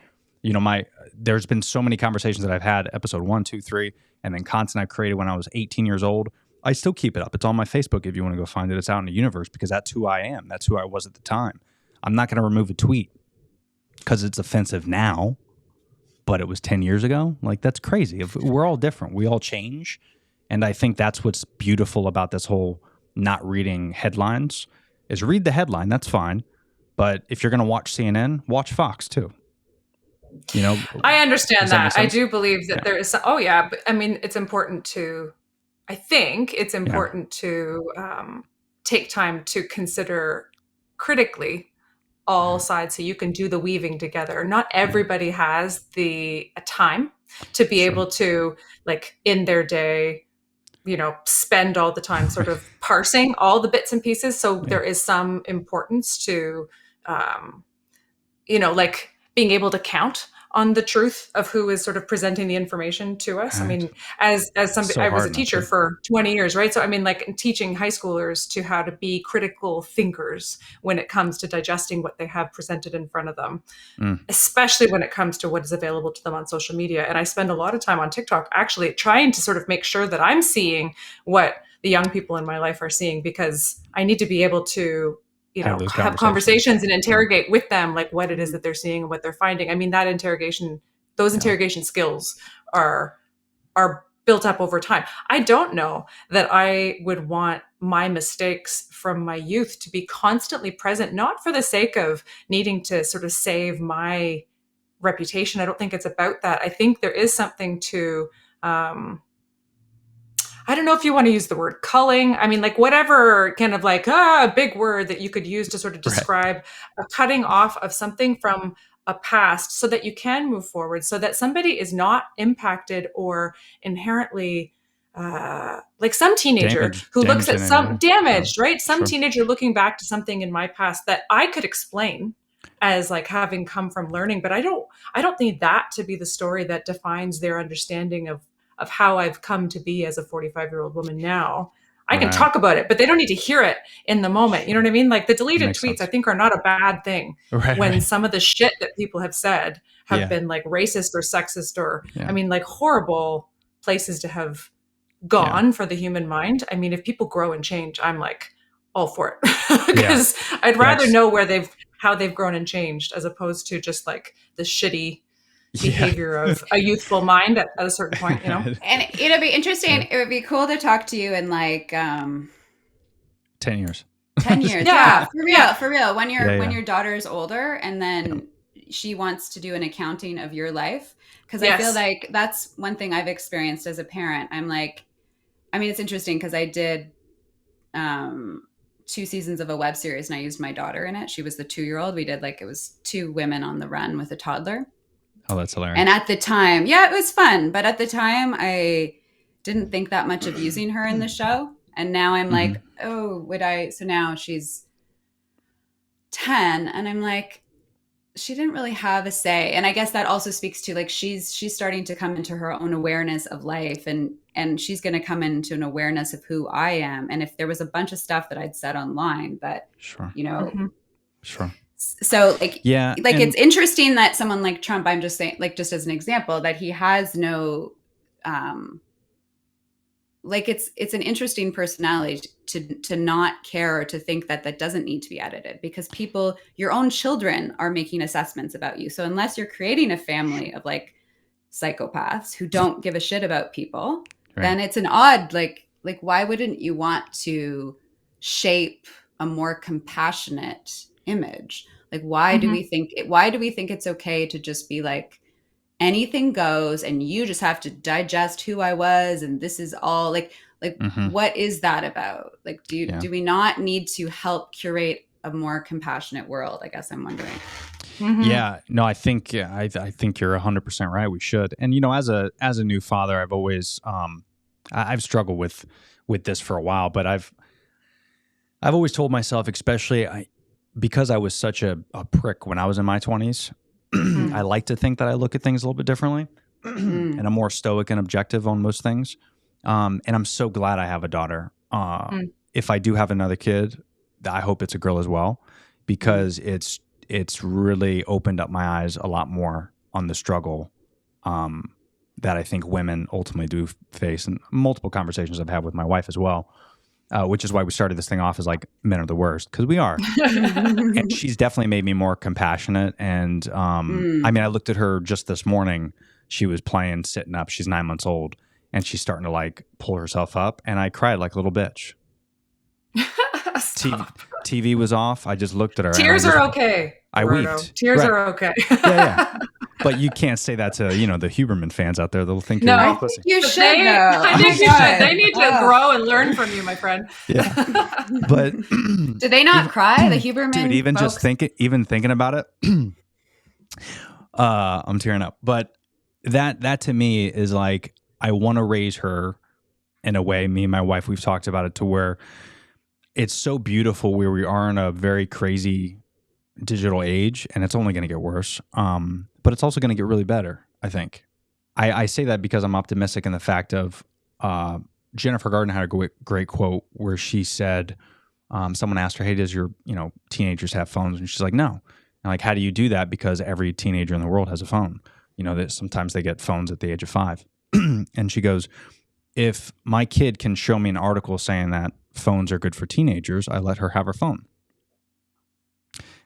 there's been so many conversations that I've had, episode 1, 2, 3, and then content I created when I was 18 years old. I still keep it up. It's on my Facebook if you want to go find it. It's out in the universe because that's who I am. That's who I was at the time. I'm not going to remove a tweet because it's offensive now, but it was 10 years ago. Like, that's crazy. We're all different. We all change. And I think that's what's beautiful about this whole not reading headlines is read the headline. That's fine. But if you're going to watch CNN, watch Fox too. I understand that. I do believe that there is some, but I mean, it's important to, I think it's important to take time to consider critically all sides so you can do the weaving together. Not everybody has the time to be able to, like, in their day, spend all the time sort of parsing all the bits and pieces. So there is some importance to, like being able to count on the truth of who is sort of presenting the information to us. Right. I mean, as somebody, so I was a teacher for 20 years, right? So I mean, like teaching high schoolers to how to be critical thinkers when it comes to digesting what they have presented in front of them, especially when it comes to what is available to them on social media. And I spend a lot of time on TikTok actually trying to sort of make sure that I'm seeing what the young people in my life are seeing, because I need to be able to have conversations and interrogate with them, like what it is that they're seeing and what they're finding. I mean, those interrogation skills are built up over time. I don't know that I would want my mistakes from my youth to be constantly present, not for the sake of needing to sort of save my reputation. I don't think it's about that. I think there is something to, I don't know if you want to use the word culling. I mean, like whatever kind of like a big word that you could use to sort of describe a cutting off of something from a past so that you can move forward, so that somebody is not impacted or inherently like some teenager who looks at some damaged, right? Some teenager looking back to something in my past that I could explain as like having come from learning, but I don't need that to be the story that defines their understanding of how I've come to be as a 45-year-old woman now. I can talk about it, but they don't need to hear it in the moment. You know what I mean? Like the deleted tweets, sense. I think are not a bad thing when some of the shit that people have said have been like racist or sexist or, I mean, like horrible places to have gone for the human mind. I mean, if people grow and change, I'm like all for it because I'd rather know how they've grown and changed as opposed to just like the shitty behavior of a youthful mind at a certain point, you know? And it'll be interesting. It would be cool to talk to you in like 10 years. 10 years. For real. When your daughter is older and then she wants to do an accounting of your life. Because I feel like that's one thing I've experienced as a parent. I'm like, I mean, it's interesting because I did 2 seasons of a web series and I used my daughter in it. She was the 2-year-old. We did like, it was 2 women on the run with a toddler. Oh, that's hilarious. And at the time, it was fun. But at the time, I didn't think that much of using her in the show. And now I'm like, oh, would I? So now she's 10 and I'm like, she didn't really have a say. And I guess that also speaks to like, she's starting to come into her own awareness of life and she's going to come into an awareness of who I am. And if there was a bunch of stuff that I'd said online that, you know, so like, it's interesting that someone like Trump, I'm just saying, like, just as an example, that he has no, like it's an interesting personality to not care or to think that doesn't need to be edited because people, your own children are making assessments about you. So unless you're creating a family of like psychopaths who don't give a shit about people, then it's an odd, like why wouldn't you want to shape a more compassionate image? Like, why do we think it's okay to just be like, anything goes and you just have to digest who I was and this is all like what is that about? Like, do we not need to help curate a more compassionate world? I guess I'm wondering. Yeah, no, I think you're 100% right. We should. And, you know, as a new father, I've always, I've struggled with this for a while, but I've always told myself, especially because I was such a prick when I was in my 20s, I like to think that I look at things a little bit differently and I'm more stoic and objective on most things. And I'm so glad I have a daughter. If I do have another kid, I hope it's a girl as well, because it's really opened up my eyes a lot more on the struggle that I think women ultimately do face, and multiple conversations I've had with my wife as well. Which is why we started this thing off as like men are the worst, because we are. And she's definitely made me more compassionate. And I mean, I looked at her just this morning. She was playing, sitting up. She's 9 months old, and she's starting to like pull herself up. And I cried like a little bitch. TV was off. I just looked at her. Tears are okay. I wept. Tears are okay. Yeah. But you can't say that to, you know, the Huberman fans out there. They'll think you're I think you should. I think you should. They need to grow and learn from you, my friend. Yeah. But do they not cry? The Huberman dude, even folks? just thinking about it, I'm tearing up. But that to me is like, I want to raise her in a way, me and my wife, we've talked about it, to where it's so beautiful where we are in a very crazy digital age, and it's only going to get worse. But it's also going to get really better, I think. I say that because I'm optimistic in the fact of Jennifer Garner had a great quote where she said, someone asked her, hey, does your teenagers have phones? And she's like, no. And like, how do you do that? Because every teenager in the world has a phone. You know, that sometimes they get phones at the age of 5. And she goes, if my kid can show me an article saying that phones are good for teenagers, I let her have her phone.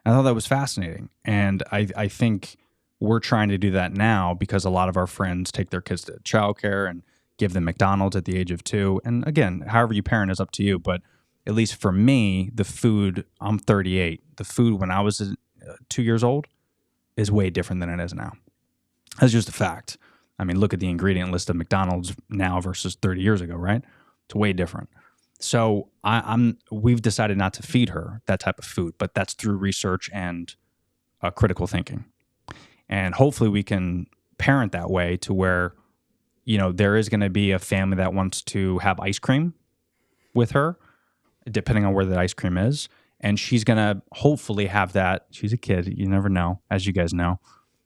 I thought that was fascinating. And I think we're trying to do that now because a lot of our friends take their kids to childcare and give them McDonald's at the age of 2. And again, however you parent is up to you. But at least for me, the food, I'm 38. The food when I was 2 years old is way different than it is now. That's just a fact. I mean, look at the ingredient list of McDonald's now versus 30 years ago, right? It's way different. So we've decided not to feed her that type of food, but that's through research and critical thinking. And hopefully we can parent that way to where, you know, there is going to be a family that wants to have ice cream with her, depending on where the ice cream is. And she's going to hopefully have that. She's a kid. You never know, as you guys know.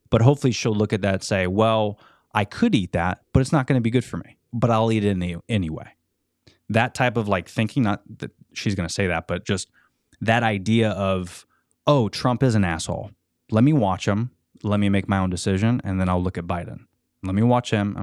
But hopefully she'll look at that and say, well, I could eat that, but it's not going to be good for me. But I'll eat it anyway. that type of like thinking, not that she's going to say that, but just that idea of, oh, Trump is an asshole. Let me watch him. Let me make my own decision. And then I'll look at Biden. Let me watch him.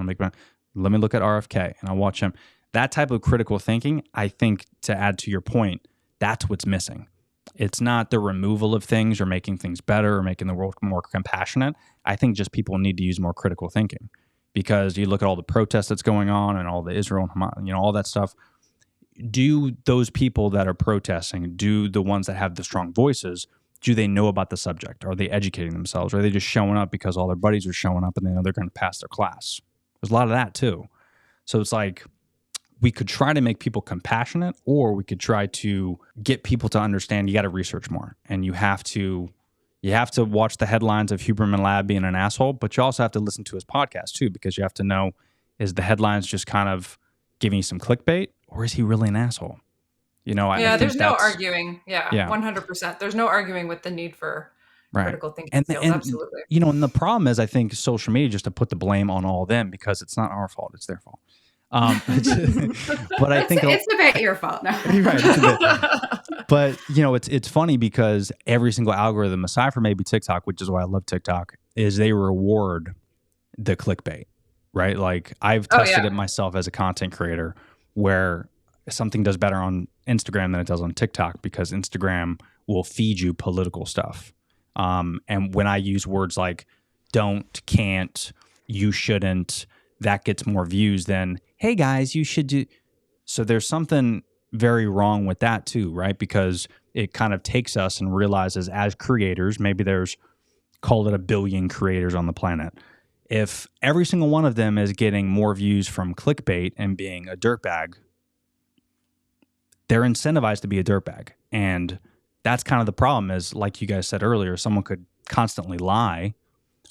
Let me look at RFK and I'll watch him. That type of critical thinking, I think, to add to your point, that's what's missing. It's not the removal of things or making things better or making the world more compassionate. I think just people need to use more critical thinking, because you look at all the protests that's going on and all the Israel and Hamas, all that stuff. Do those people that are protesting, do the ones that have the strong voices, do they know about the subject? Are they educating themselves? Or are they just showing up because all their buddies are showing up and they know they're going to pass their class? There's a lot of that too. So it's like, we could try to make people compassionate, or we could try to get people to understand you got to research more, and you have to watch the headlines of Huberman Lab being an asshole, but you also have to listen to his podcast too, because you have to know, is the headlines just kind of giving you some clickbait, or is he really an asshole? I there's no arguing. Yeah, 100%. There's no arguing with the need for critical thinking skills. Absolutely. And the problem is, I think social media, just to put the blame on all of them, because it's not our fault, it's their fault. But I think it's a bit your fault. No. Right, it's a bit. But it's funny because every single algorithm, aside from maybe TikTok, which is why I love TikTok, is they reward the clickbait, right? Like I've tested it myself as a content creator, where something does better on Instagram than it does on TikTok, because Instagram will feed you political stuff. And when I use words like don't, can't, you shouldn't, that gets more views than, hey guys, you should do. So there's something very wrong with that too, right? Because it kind of takes us and realizes as creators, maybe there's, call it 1 billion creators on the planet. If every single one of them is getting more views from clickbait and being a dirtbag, they're incentivized to be a dirtbag. And that's kind of the problem, is like you guys said earlier, someone could constantly lie.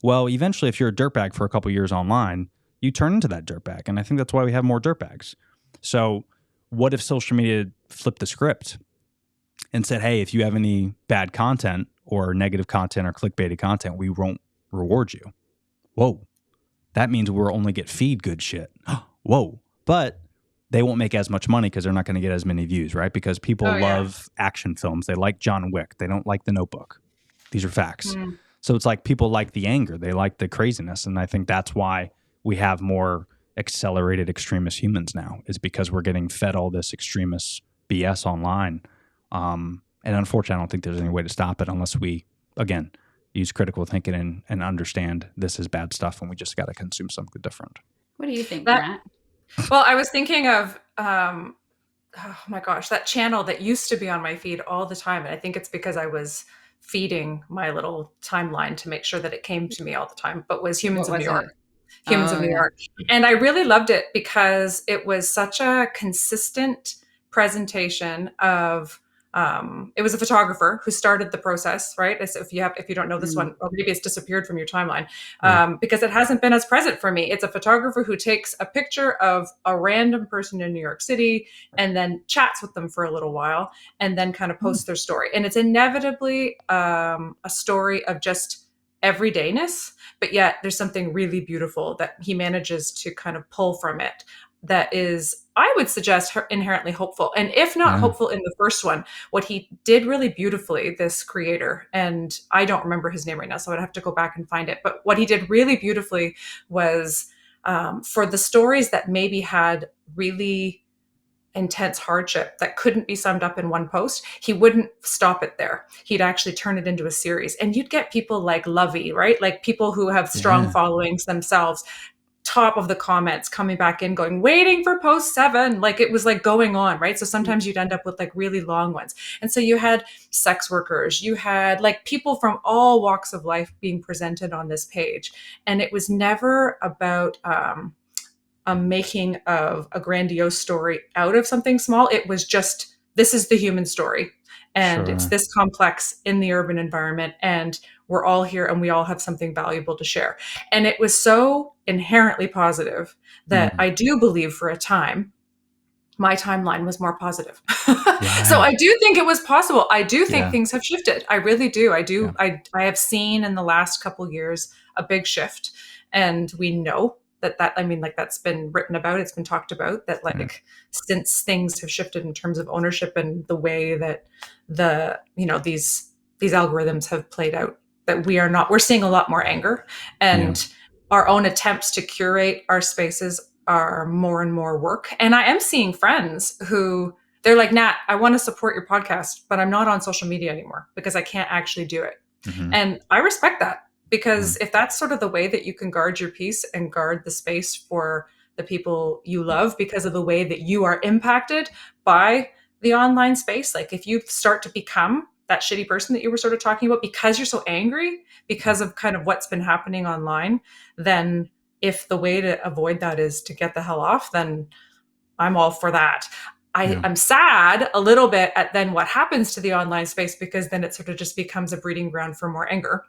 Well, eventually, if you're a dirtbag for a couple years online, you turn into that dirtbag. And I think that's why we have more dirtbags. So what if social media flipped the script and said, hey, if you have any bad content or negative content or clickbaited content, we won't reward you. Whoa. That means we'll only get feed good shit. Whoa. But they won't make as much money because they're not going to get as many views, right? Because people love action films. They like John Wick. They don't like The Notebook. These are facts. So it's like people like the anger. They like the craziness. And I think that's why we have more accelerated extremist humans now, is because we're getting fed all this extremist BS online. And unfortunately, I don't think there's any way to stop it unless we, again, use critical thinking and understand this is bad stuff and we just got to consume something different. What do you think, Matt? Well, I was thinking of, oh my gosh, that channel that used to be on my feed all the time. And I think it's because I was feeding my little timeline to make sure that it came to me all the time, but was Humans of New York. Humans of New York. And I really loved it because it was such a consistent presentation of, it was a photographer who started the process, right? As if you don't know this one, or maybe it's disappeared from your timeline, because it hasn't been as present for me. It's a photographer who takes a picture of a random person in New York City and then chats with them for a little while and then kind of posts their story. And it's inevitably a story of just everydayness, but yet there's something really beautiful that he manages to kind of pull from it that is, I would suggest, inherently hopeful. And if not hopeful in the first one, what he did really beautifully, this creator, and I don't remember his name right now, so I'd have to go back and find it. But what he did really beautifully was for the stories that maybe had really intense hardship that couldn't be summed up in one post, he wouldn't stop it there. He'd actually turn it into a series. And you'd get people like Lovey, right? Like people who have strong followings themselves, top of the comments, coming back in going, waiting for post 7. Like it was like going on, right? So sometimes you'd end up with like really long ones. And so you had sex workers, you had like people from all walks of life being presented on this page. And it was never about a making of a grandiose story out of something small. It was just, this is the human story. And it's this complex in the urban environment. And we're all here and we all have something valuable to share. And it was so inherently positive that I do believe for a time, my timeline was more positive. So I do think it was possible. I do think things have shifted. I really do. I do. I have seen in the last couple of years a big shift. And we know I mean, like that's been written about, it's been talked about that like since things have shifted in terms of ownership and the way that these algorithms have played out, that we're seeing a lot more anger, and our own attempts to curate our spaces are more and more work. And I am seeing friends who they're like, Nat, I want to support your podcast, but I'm not on social media anymore because I can't actually do it. And I respect that, because if that's sort of the way that you can guard your peace and guard the space for the people you love because of the way that you are impacted by the online space, like if you start to become that shitty person that you were sort of talking about because you're so angry because of kind of what's been happening online, then if the way to avoid that is to get the hell off, then I'm all for that. I'm sad a little bit at then what happens to the online space, because then it sort of just becomes a breeding ground for more anger.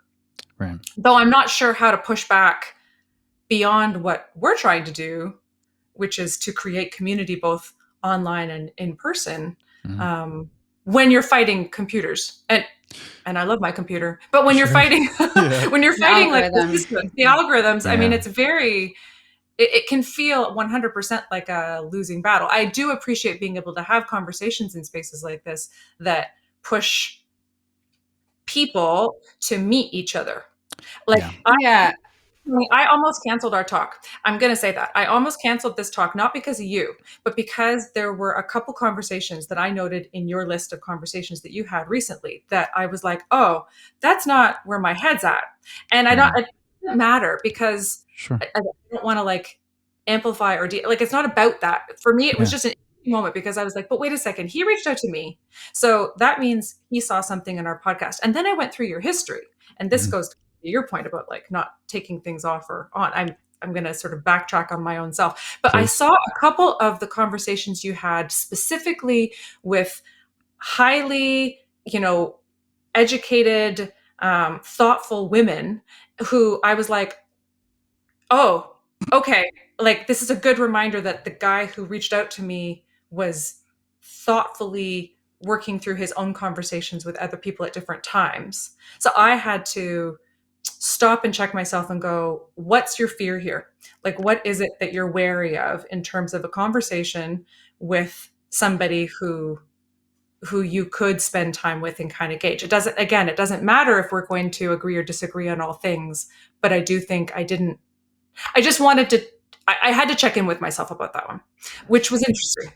Right. Though I'm not sure how to push back beyond what we're trying to do, which is to create community both online and in person. When you're fighting computers, and I love my computer, but when you're fighting, when you're fighting like the algorithms, I mean, it's very, it can feel 100% like a losing battle. I do appreciate being able to have conversations in spaces like this that push people to meet each other. Like, I almost canceled our talk. I'm going to say that. I almost canceled this talk, not because of you, but because there were a couple conversations that I noted in your list of conversations that you had recently that I was like, oh, that's not where my head's at. And it doesn't matter, because I don't want to like amplify or like, it's not about that. For me, it was just an moment, because I was like, but wait a second, he reached out to me. So that means he saw something in our podcast. And then I went through your history, and this goes to your point about like not taking things off or on. I'm going to sort of backtrack on my own self, but I saw a couple of the conversations you had specifically with highly, educated, thoughtful women who I was like, oh, okay. Like, this is a good reminder that the guy who reached out to me was thoughtfully working through his own conversations with other people at different times. So I had to stop and check myself and go, what's your fear here? Like, what is it that you're wary of in terms of a conversation with somebody who you could spend time with and kind of gauge? It doesn't matter if we're going to agree or disagree on all things, but I do think I had to check in with myself about that one, which was interesting.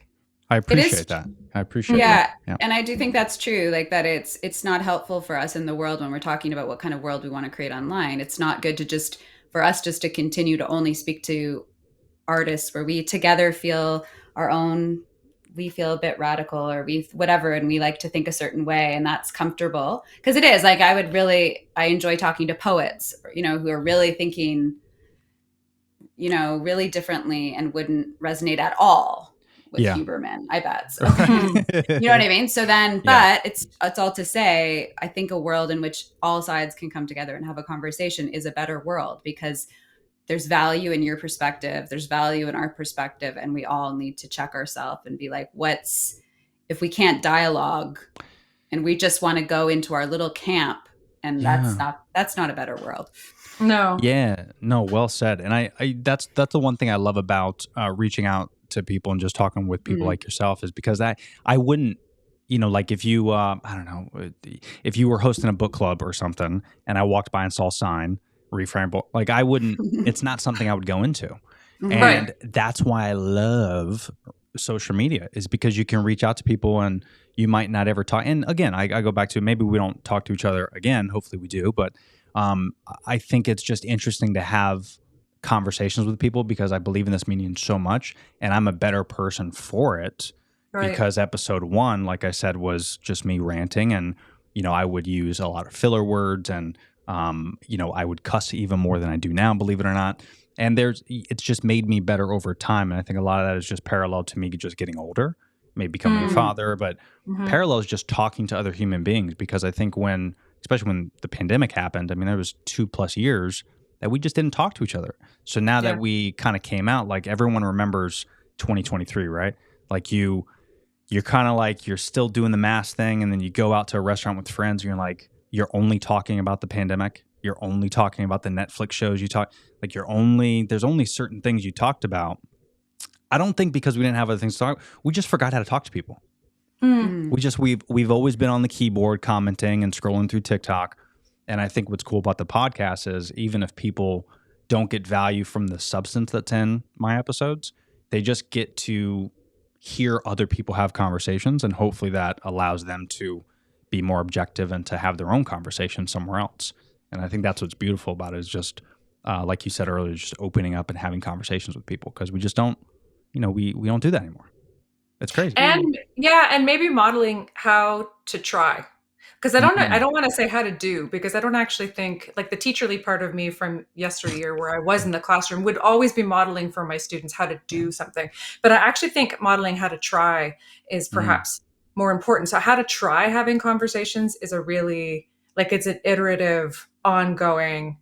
I appreciate that. I appreciate that. Yeah. And I do think that's true. Like that it's not helpful for us in the world when we're talking about what kind of world we want to create online. It's not good for us to continue to only speak to artists where we together feel we feel a bit radical or whatever, and we like to think a certain way, and that's comfortable. Because it is like, I enjoy talking to poets, who are really thinking, really differently and wouldn't resonate at all with Huberman, I bet. So, you know what I mean? So then, but it's all to say, I think a world in which all sides can come together and have a conversation is a better world, because there's value in your perspective, there's value in our perspective, and we all need to check ourselves and be like, if we can't dialogue and we just want to go into our little camp, and that's not a better world. No. Yeah. No, well said. And I that's the one thing I love about reaching out to people and just talking with people like yourself, is because I wouldn't, like if you, I don't know, if you were hosting a book club or something and I walked by and saw a sign, Reframeable, like I wouldn't, it's not something I would go into. And that's why I love social media, is because you can reach out to people and you might not ever talk. And again, I go back to, maybe we don't talk to each other again. Hopefully we do. But I think it's just interesting to have conversations with people, because I believe in this medium so much, and I'm a better person for it. Because episode 1, like I said, was just me ranting, and I would use a lot of filler words, and I would cuss even more than I do now, believe it or not. And it's just made me better over time, and I think a lot of that is just parallel to me just getting older, maybe becoming a father, but parallel is just talking to other human beings. Because I think especially when the pandemic happened, I mean, there was 2+ years that we just didn't talk to each other. So now that we kind of came out, like everyone remembers 2023, right? Like you're kind of like, you're still doing the mask thing, and then you go out to a restaurant with friends and you're like, you're only talking about the pandemic. you're only talking about the Netflix shows you talk, like there's only certain things you talked about. I don't think because we didn't have other things to talk, we just forgot how to talk to people. We've always been on the keyboard commenting and scrolling through TikTok. And I think what's cool about the podcast is even if people don't get value from the substance that's in my episodes, they just get to hear other people have conversations, and hopefully that allows them to be more objective and to have their own conversation somewhere else. And I think that's what's beautiful about it is just, like you said earlier, just opening up and having conversations with people, because we just don't, we don't do that anymore. It's crazy. And maybe modeling how to try. Because I don't want to say how to do, because I don't actually think, like, the teacherly part of me from yesteryear where I was in the classroom would always be modeling for my students how to do something. But I actually think modeling how to try is perhaps more important. So how to try having conversations is a really, like, it's an iterative, ongoing,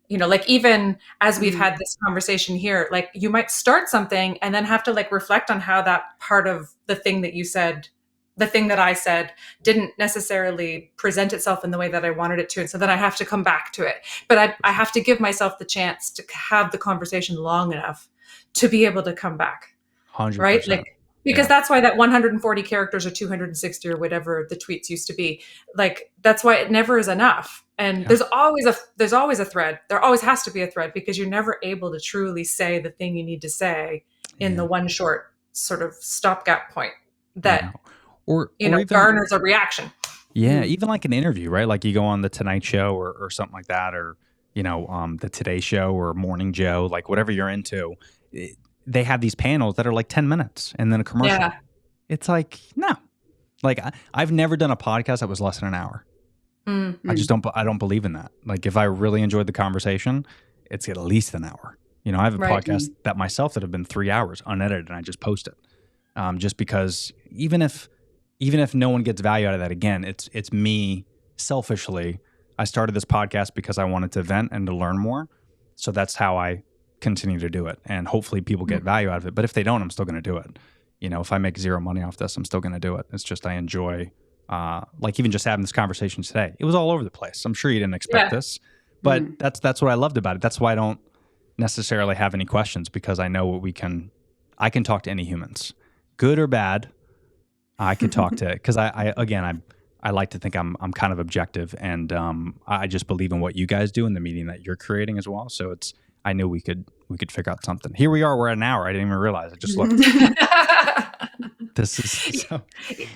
like, even as we've had this conversation here, like, you might start something and then have to, like, reflect on how that part of the thing that you said, the thing that I said, didn't necessarily present itself in the way that I wanted it to. And so then I have to come back to it. But I have to give myself the chance to have the conversation long enough to be able to come back. 100%. Right? Like, because that's why that 140 characters or 260 or whatever the tweets used to be, like, that's why it never is enough. And there's always a thread. There always has to be a thread, because you're never able to truly say the thing you need to say in the one short sort of stopgap point that or even garners a reaction. Yeah, even like an interview, right? Like you go on the Tonight Show or something like that, or the Today Show or Morning Joe, like whatever you're into. They have these panels that are like 10 minutes and then a commercial. Yeah. It's like, no. Like I've never done a podcast that was less than an hour. Mm-hmm. I don't believe in that. Like if I really enjoyed the conversation, it's at least an hour. I have a podcast that myself that have been 3 hours unedited, and I just post it. Just because even if no one gets value out of that, again, it's me selfishly. I started this podcast because I wanted to vent and to learn more. So that's how I continue to do it. And hopefully people get value out of it. But if they don't, I'm still going to do it. If I make zero money off this, I'm still going to do it. It's just I enjoy, like even just having this conversation today. It was all over the place. I'm sure you didn't expect this, but that's what I loved about it. That's why I don't necessarily have any questions, because I know I can talk to any humans, good or bad. I can talk to it because I like to think I'm kind of objective, and I just believe in what you guys do and the meeting that you're creating as well. So I knew we could figure out something. Here we are. We're at an hour. I didn't even realize. I just looked. This is so.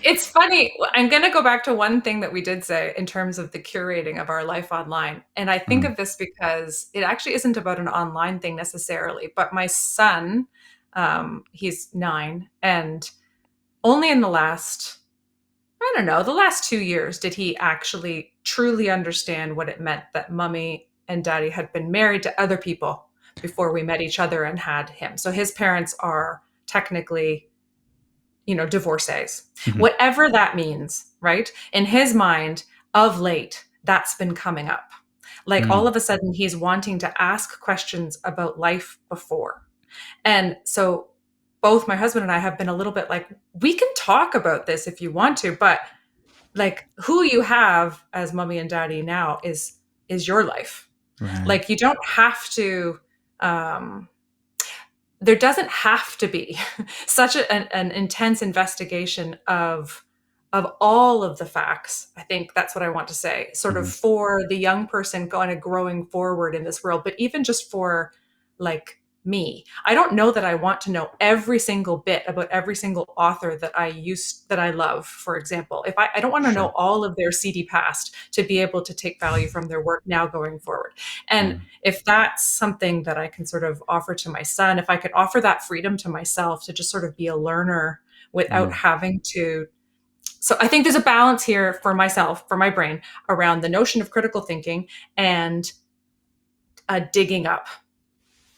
It's funny. I'm going to go back to one thing that we did say in terms of the curating of our life online. And I think of this because it actually isn't about an online thing necessarily, but my son, he's 9, and only in the last 2 years did he actually truly understand what it meant that mommy and daddy had been married to other people before we met each other and had him. So his parents are technically, divorcees, whatever that means, right? In his mind, of late, that's been coming up. Like all of a sudden he's wanting to ask questions about life before. And so both my husband and I have been a little bit like, we can talk about this if you want to, but like who you have as mommy and daddy now is your life. Right. Like you don't have to, there doesn't have to be such an intense investigation of all of the facts. I think that's what I want to say, sort of for the young person kind of growing forward in this world, but even just for like me. I don't know that I want to know every single bit about every single author that I love, for example. If I don't want to know all of their seedy past to be able to take value from their work now going forward. And if that's something that I can sort of offer to my son, if I could offer that freedom to myself to just sort of be a learner without having to. So I think there's a balance here for myself, for my brain, around the notion of critical thinking and digging up.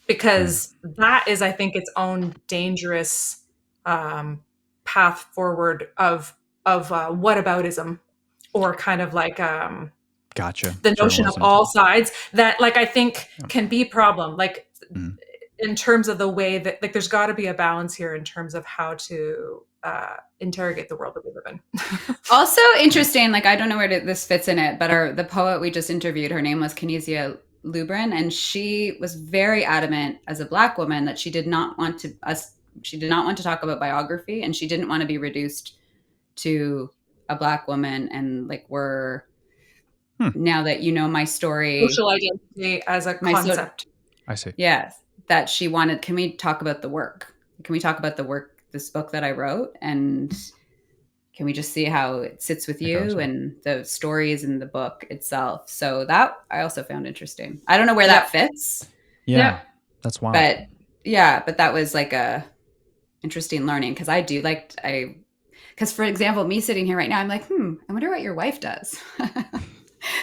Because that is, I think, its own dangerous path forward of whataboutism, or kind of like gotcha. The notion of all sides that, like, I think can be a problem. Like in terms of the way that, like, there's got to be a balance here in terms of how to interrogate the world that we live in. Also interesting, like I don't know where this fits in it, but the poet we just interviewed, her name was Kinesia Lubrin, and she was very adamant as a Black woman that she did not want to talk about biography, and she didn't want to be reduced to a Black woman and like now that you know my story, social identity as a concept. I see. Yes, that she wanted. Can we talk about the work? Can we talk about the work, this book that I wrote, and can we just see how it sits with you and the stories in the book itself? So that I also found interesting. I don't know where that fits. Yeah, that's wild. But that was like a interesting learning because because for example, me sitting here right now, I'm like, I wonder what your wife does.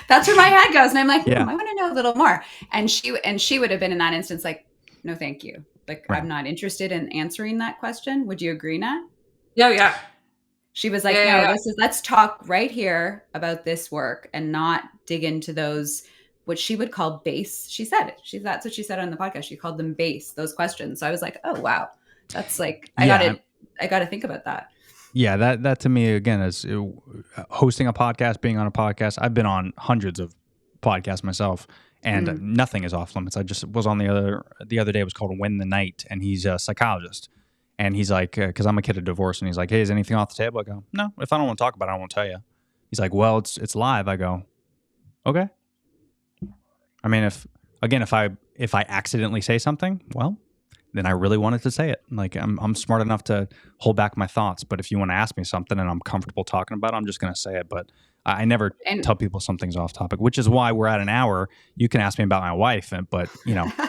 That's where my head goes. And I'm like, I want to know a little more. And she would have been in that instance like, no, thank you. Like, I'm not interested in answering that question. Would you agree, Nat? Yeah. She was like, let's talk right here about this work and not dig into those, what she would call base. She said it. That's what she said on the podcast. She called them base, those questions. So I was like, oh, wow. That's like, I got to think about that. Yeah, that to me, again, is hosting a podcast, being on a podcast. I've been on hundreds of podcasts myself, and nothing is off limits. I just was on the other day. It was called Win the Night, and he's a psychologist. And he's like, because I'm a kid of divorce, and he's like, hey, is anything off the table? I go, no, if I don't want to talk about it, I won't tell you. He's like, well, it's live. I go, okay. I mean, if I accidentally say something, well, then I really wanted to say it. Like I'm smart enough to hold back my thoughts. But if you want to ask me something and I'm comfortable talking about it, I'm just going to say it. But I never tell people something's off topic, which is why we're at an hour. You can ask me about my wife, but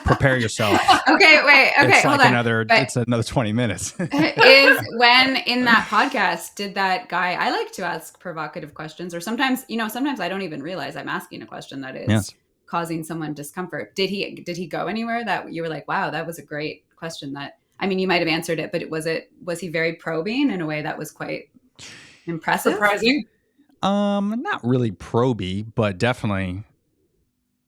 prepare yourself. Okay, wait. Okay, it's hold like on. It's another 20 minutes. Is when in that podcast did that guy? I like to ask provocative questions, or sometimes I don't even realize I'm asking a question that is causing someone discomfort. Did he go anywhere that you were like, wow, that was a great question? That, I mean, you might have answered it, but was he very probing in a way that was quite impressive? Surprising. Not really proby, but definitely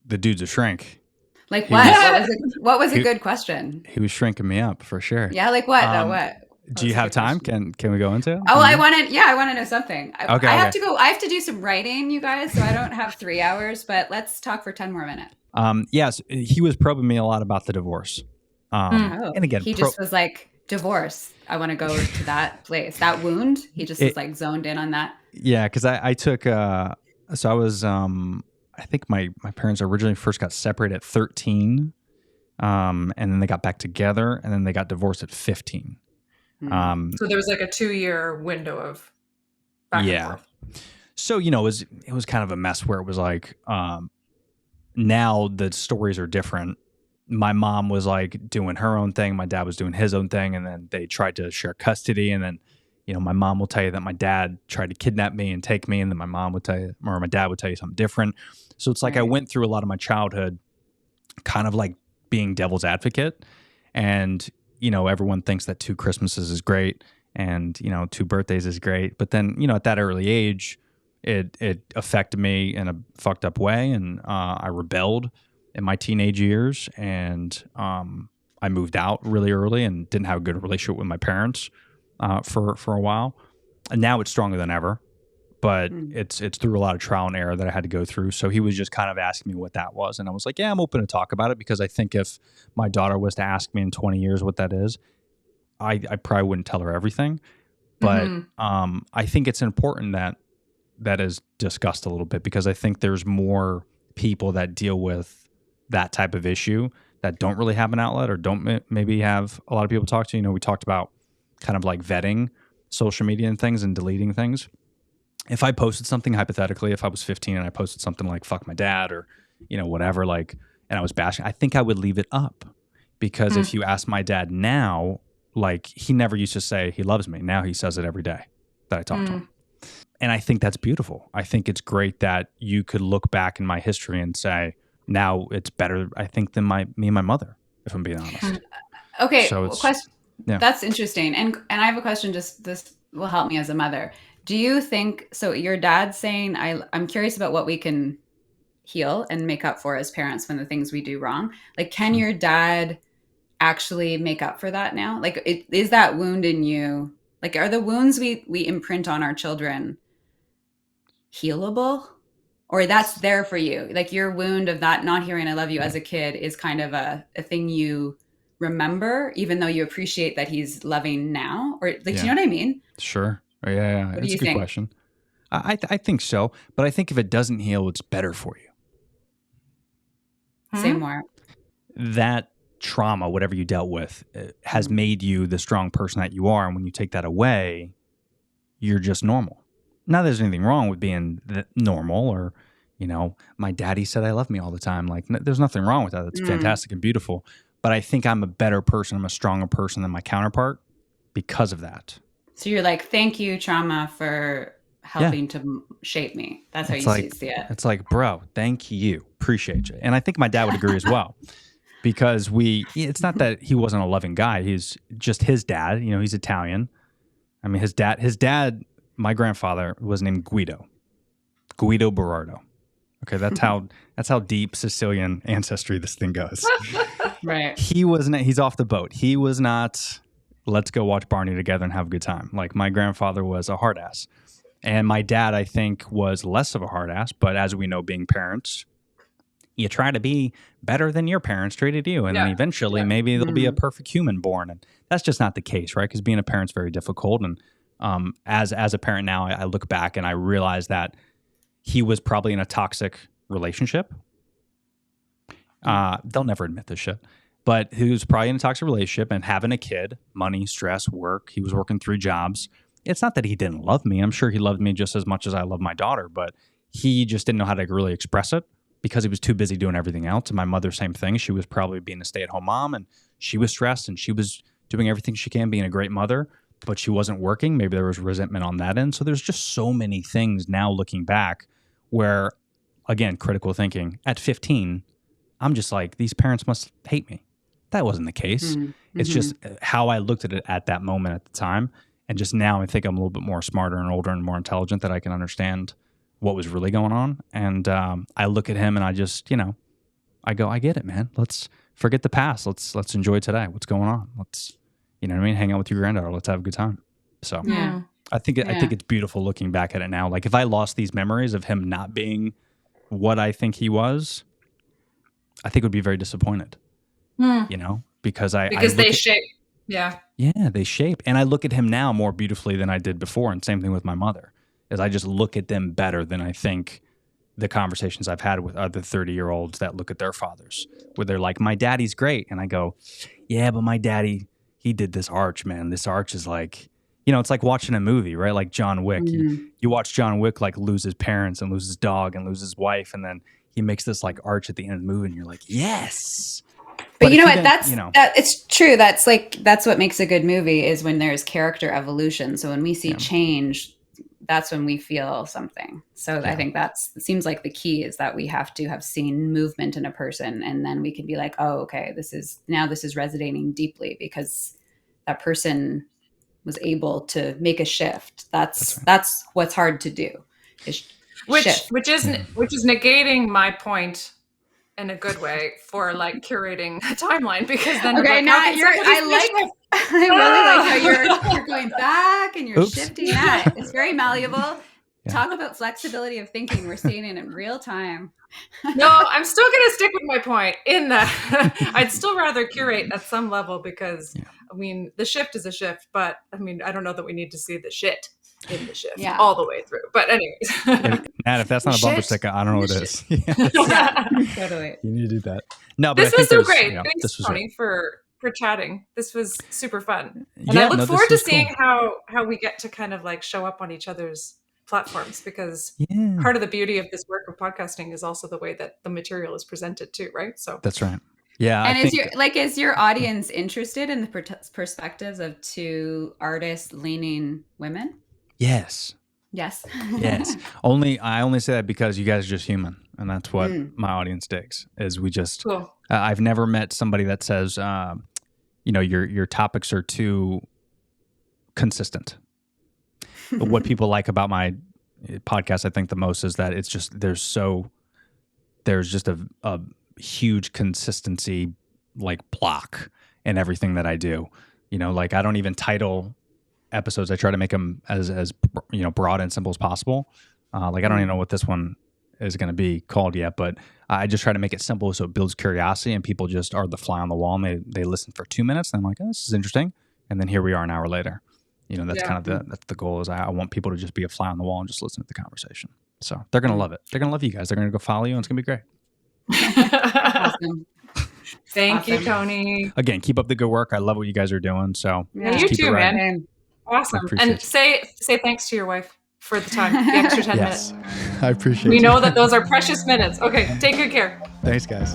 the dude's a shrink. Like what? What was a good question? He was shrinking me up for sure. Yeah, like what? What? Do you have time? Can we go into it? Oh, I want to know something. Okay. I have to go. I have to do some writing, you guys, so I don't have 3 hours, but let's talk for 10 more minutes. Yes, he was probing me a lot about the divorce. And again, he just was like, divorce. I want to go to that place. That wound. He just was like zoned in on that. Yeah, because I took. So I was. I think my parents originally first got separated at 13, and then they got back together, and then they got divorced at 15. So there was like a 2-year window of back and forth. So it was kind of a mess where it was like, now the stories are different. My mom was like doing her own thing. My dad was doing his own thing. And then they tried to share custody. And then, my mom will tell you that my dad tried to kidnap me and take me. And then my mom would tell you, or my dad would tell you something different. So it's like I went through a lot of my childhood kind of like being devil's advocate. And, everyone thinks that 2 Christmases is great and, 2 birthdays is great. But then, at that early age, it affected me in a fucked up way. And I rebelled in my teenage years, and I moved out really early and didn't have a good relationship with my parents for a while. And now it's stronger than ever, but it's through a lot of trial and error that I had to go through. So he was just kind of asking me what that was, and I was like, yeah, I'm open to talk about it, because I think if my daughter was to ask me in 20 years what that is, I probably wouldn't tell her everything. But I think it's important that is discussed a little bit, because I think there's more people that deal with that type of issue that don't really have an outlet, or don't maybe have a lot of people to talk to. We talked about kind of like vetting social media and things and deleting things. If I posted something, hypothetically, if I was 15 and I posted something like fuck my dad or, whatever, like, and I was bashing, I think I would leave it up, because if you ask my dad now, like, he never used to say he loves me. Now he says it every day that I talk to him. And I think that's beautiful. I think it's great that you could look back in my history and say, now it's better, I think, than me and my mother, if I'm being honest. Okay, so question. Yeah. That's interesting. And I have a question, just this will help me as a mother. Do you think, so your dad's saying, I'm curious about what we can heal and make up for as parents when the things we do wrong. Like, can your dad actually make up for that now? Like, is that wound in you Like, are the wounds we imprint on our children healable? Or that's there for you? Like, your wound of that not hearing I love you as a kid is kind of a thing you remember, even though you appreciate that he's loving now? Or, like, do you know what I mean? Sure. Yeah. What It's a good question. I think so. But I think if it doesn't heal, it's better for you. Say more. That trauma, whatever you dealt with, has made you the strong person that you are. And when you take that away, you're just normal. Not that there's anything wrong with being normal or, my daddy said I love me all the time. Like, there's nothing wrong with that. That's fantastic and beautiful. But I think I'm a better person. I'm a stronger person than my counterpart because of that. So you're like, thank you, trauma, for helping to shape me. That's how you see it. It's like, bro, thank you. Appreciate you. And I think my dad would agree as well. Because it's not that he wasn't a loving guy. He's just his dad. He's Italian. I mean, his dad, my grandfather was named Guido Berardo. Okay, that's how deep Sicilian ancestry this thing goes. Right. He's off the boat. He was not, let's go watch Barney together and have a good time. Like, my grandfather was a hard ass. And my dad, I think, was less of a hard ass. But as we know, being parents, you try to be better than your parents treated you. And then eventually maybe there'll be a perfect human born. And that's just not the case, right? Because being a parent's very difficult. And as a parent now, I look back and I realize that he was probably in a toxic relationship. They'll never admit this shit. But he was probably in a toxic relationship and having a kid, money, stress, work. He was working 3 jobs. It's not that he didn't love me. I'm sure he loved me just as much as I love my daughter. But he just didn't know how to really express it, because he was too busy doing everything else. And my mother, same thing. She was probably being a stay-at-home mom, and she was stressed, and she was doing everything she can, being a great mother, but she wasn't working. Maybe there was resentment on that end. So there's just so many things now looking back where, again, critical thinking. At 15, I'm just like, these parents must hate me. That wasn't the case. It's just how I looked at it at that moment at the time. And just now I think I'm a little bit more smarter and older and more intelligent, that I can understand what was really going on. And I look at him and I just, I go, I get it, man. Let's forget the past. Let's enjoy today. What's going on? Let's, hang out with your granddaughter. Let's have a good time. So I think it's beautiful looking back at it now. Like, if I lost these memories of him not being what I think he was, I think I would be very disappointed. Because they shape. Yeah. Yeah, they shape. And I look at him now more beautifully than I did before. And same thing with my mother. Is I just look at them better than I think the conversations I've had with other 30-year-olds that look at their fathers, where they're like, my daddy's great. And I go, yeah, but my daddy, he did this arch, man. This arch is like, it's like watching a movie, right? Like John Wick. You watch John Wick like lose his parents and lose his dog and lose his wife. And then he makes this like arch at the end of the movie. And you're like, yes. But you know what? It's true. That's what makes a good movie, is when there's character evolution. So when we see change, that's when we feel something. So I think it seems like the key is that we have to have seen movement in a person, and then we can be like, oh, okay, this is resonating deeply because that person was able to make a shift. That's what's hard to do. Which is negating my point in a good way for like curating a timeline, because then I really like how you're going back and you're shifting that. It's very malleable. Yeah. Talk about flexibility of thinking. We're seeing it in real time. No, I'm still going to stick with my point in that I'd still rather curate at some level, because I mean, the shift is a shift, but I mean, I don't know that we need to see the shit in the shift all the way through. But anyways. Nat, if that's not a bumper sticker, I don't know what it is. Totally. You need to do that. No, but this was so great. Thanks, Tony, for chatting. This was super fun. And I look forward to seeing how we get to kind of like show up on each other's platforms, because part of the beauty of this work of podcasting is also the way that the material is presented too, right? So that's right. Yeah. And is your audience interested in the perspectives of 2 artist-leaning women? Yes. Yes. Yes. I only say that because you guys are just human, and that's what my audience digs. Is we just. Cool. I've never met somebody that says, your topics are too consistent. But what people like about my podcast, I think the most, is that it's just there's just a huge consistency, like, block in everything that I do. Like, I don't even title episodes, I try to make them as broad and simple as possible. Like I don't even know what this one is going to be called yet, but I just try to make it simple so it builds curiosity and people just are the fly on the wall and they listen for 2 minutes and I'm like, oh, this is interesting. And then here we are an hour later. That's kind of that's the goal is I want people to just be a fly on the wall and just listen to the conversation. So they're going to love it. They're going to love you guys. They're going to go follow you and it's going to be great. Awesome. Thank you, Tony. Again, keep up the good work. I love what you guys are doing. So you too, man. Awesome. And say thanks to your wife for the time, the extra 10 minutes. I appreciate it. We know that those are precious minutes. Okay, take good care. Thanks, guys.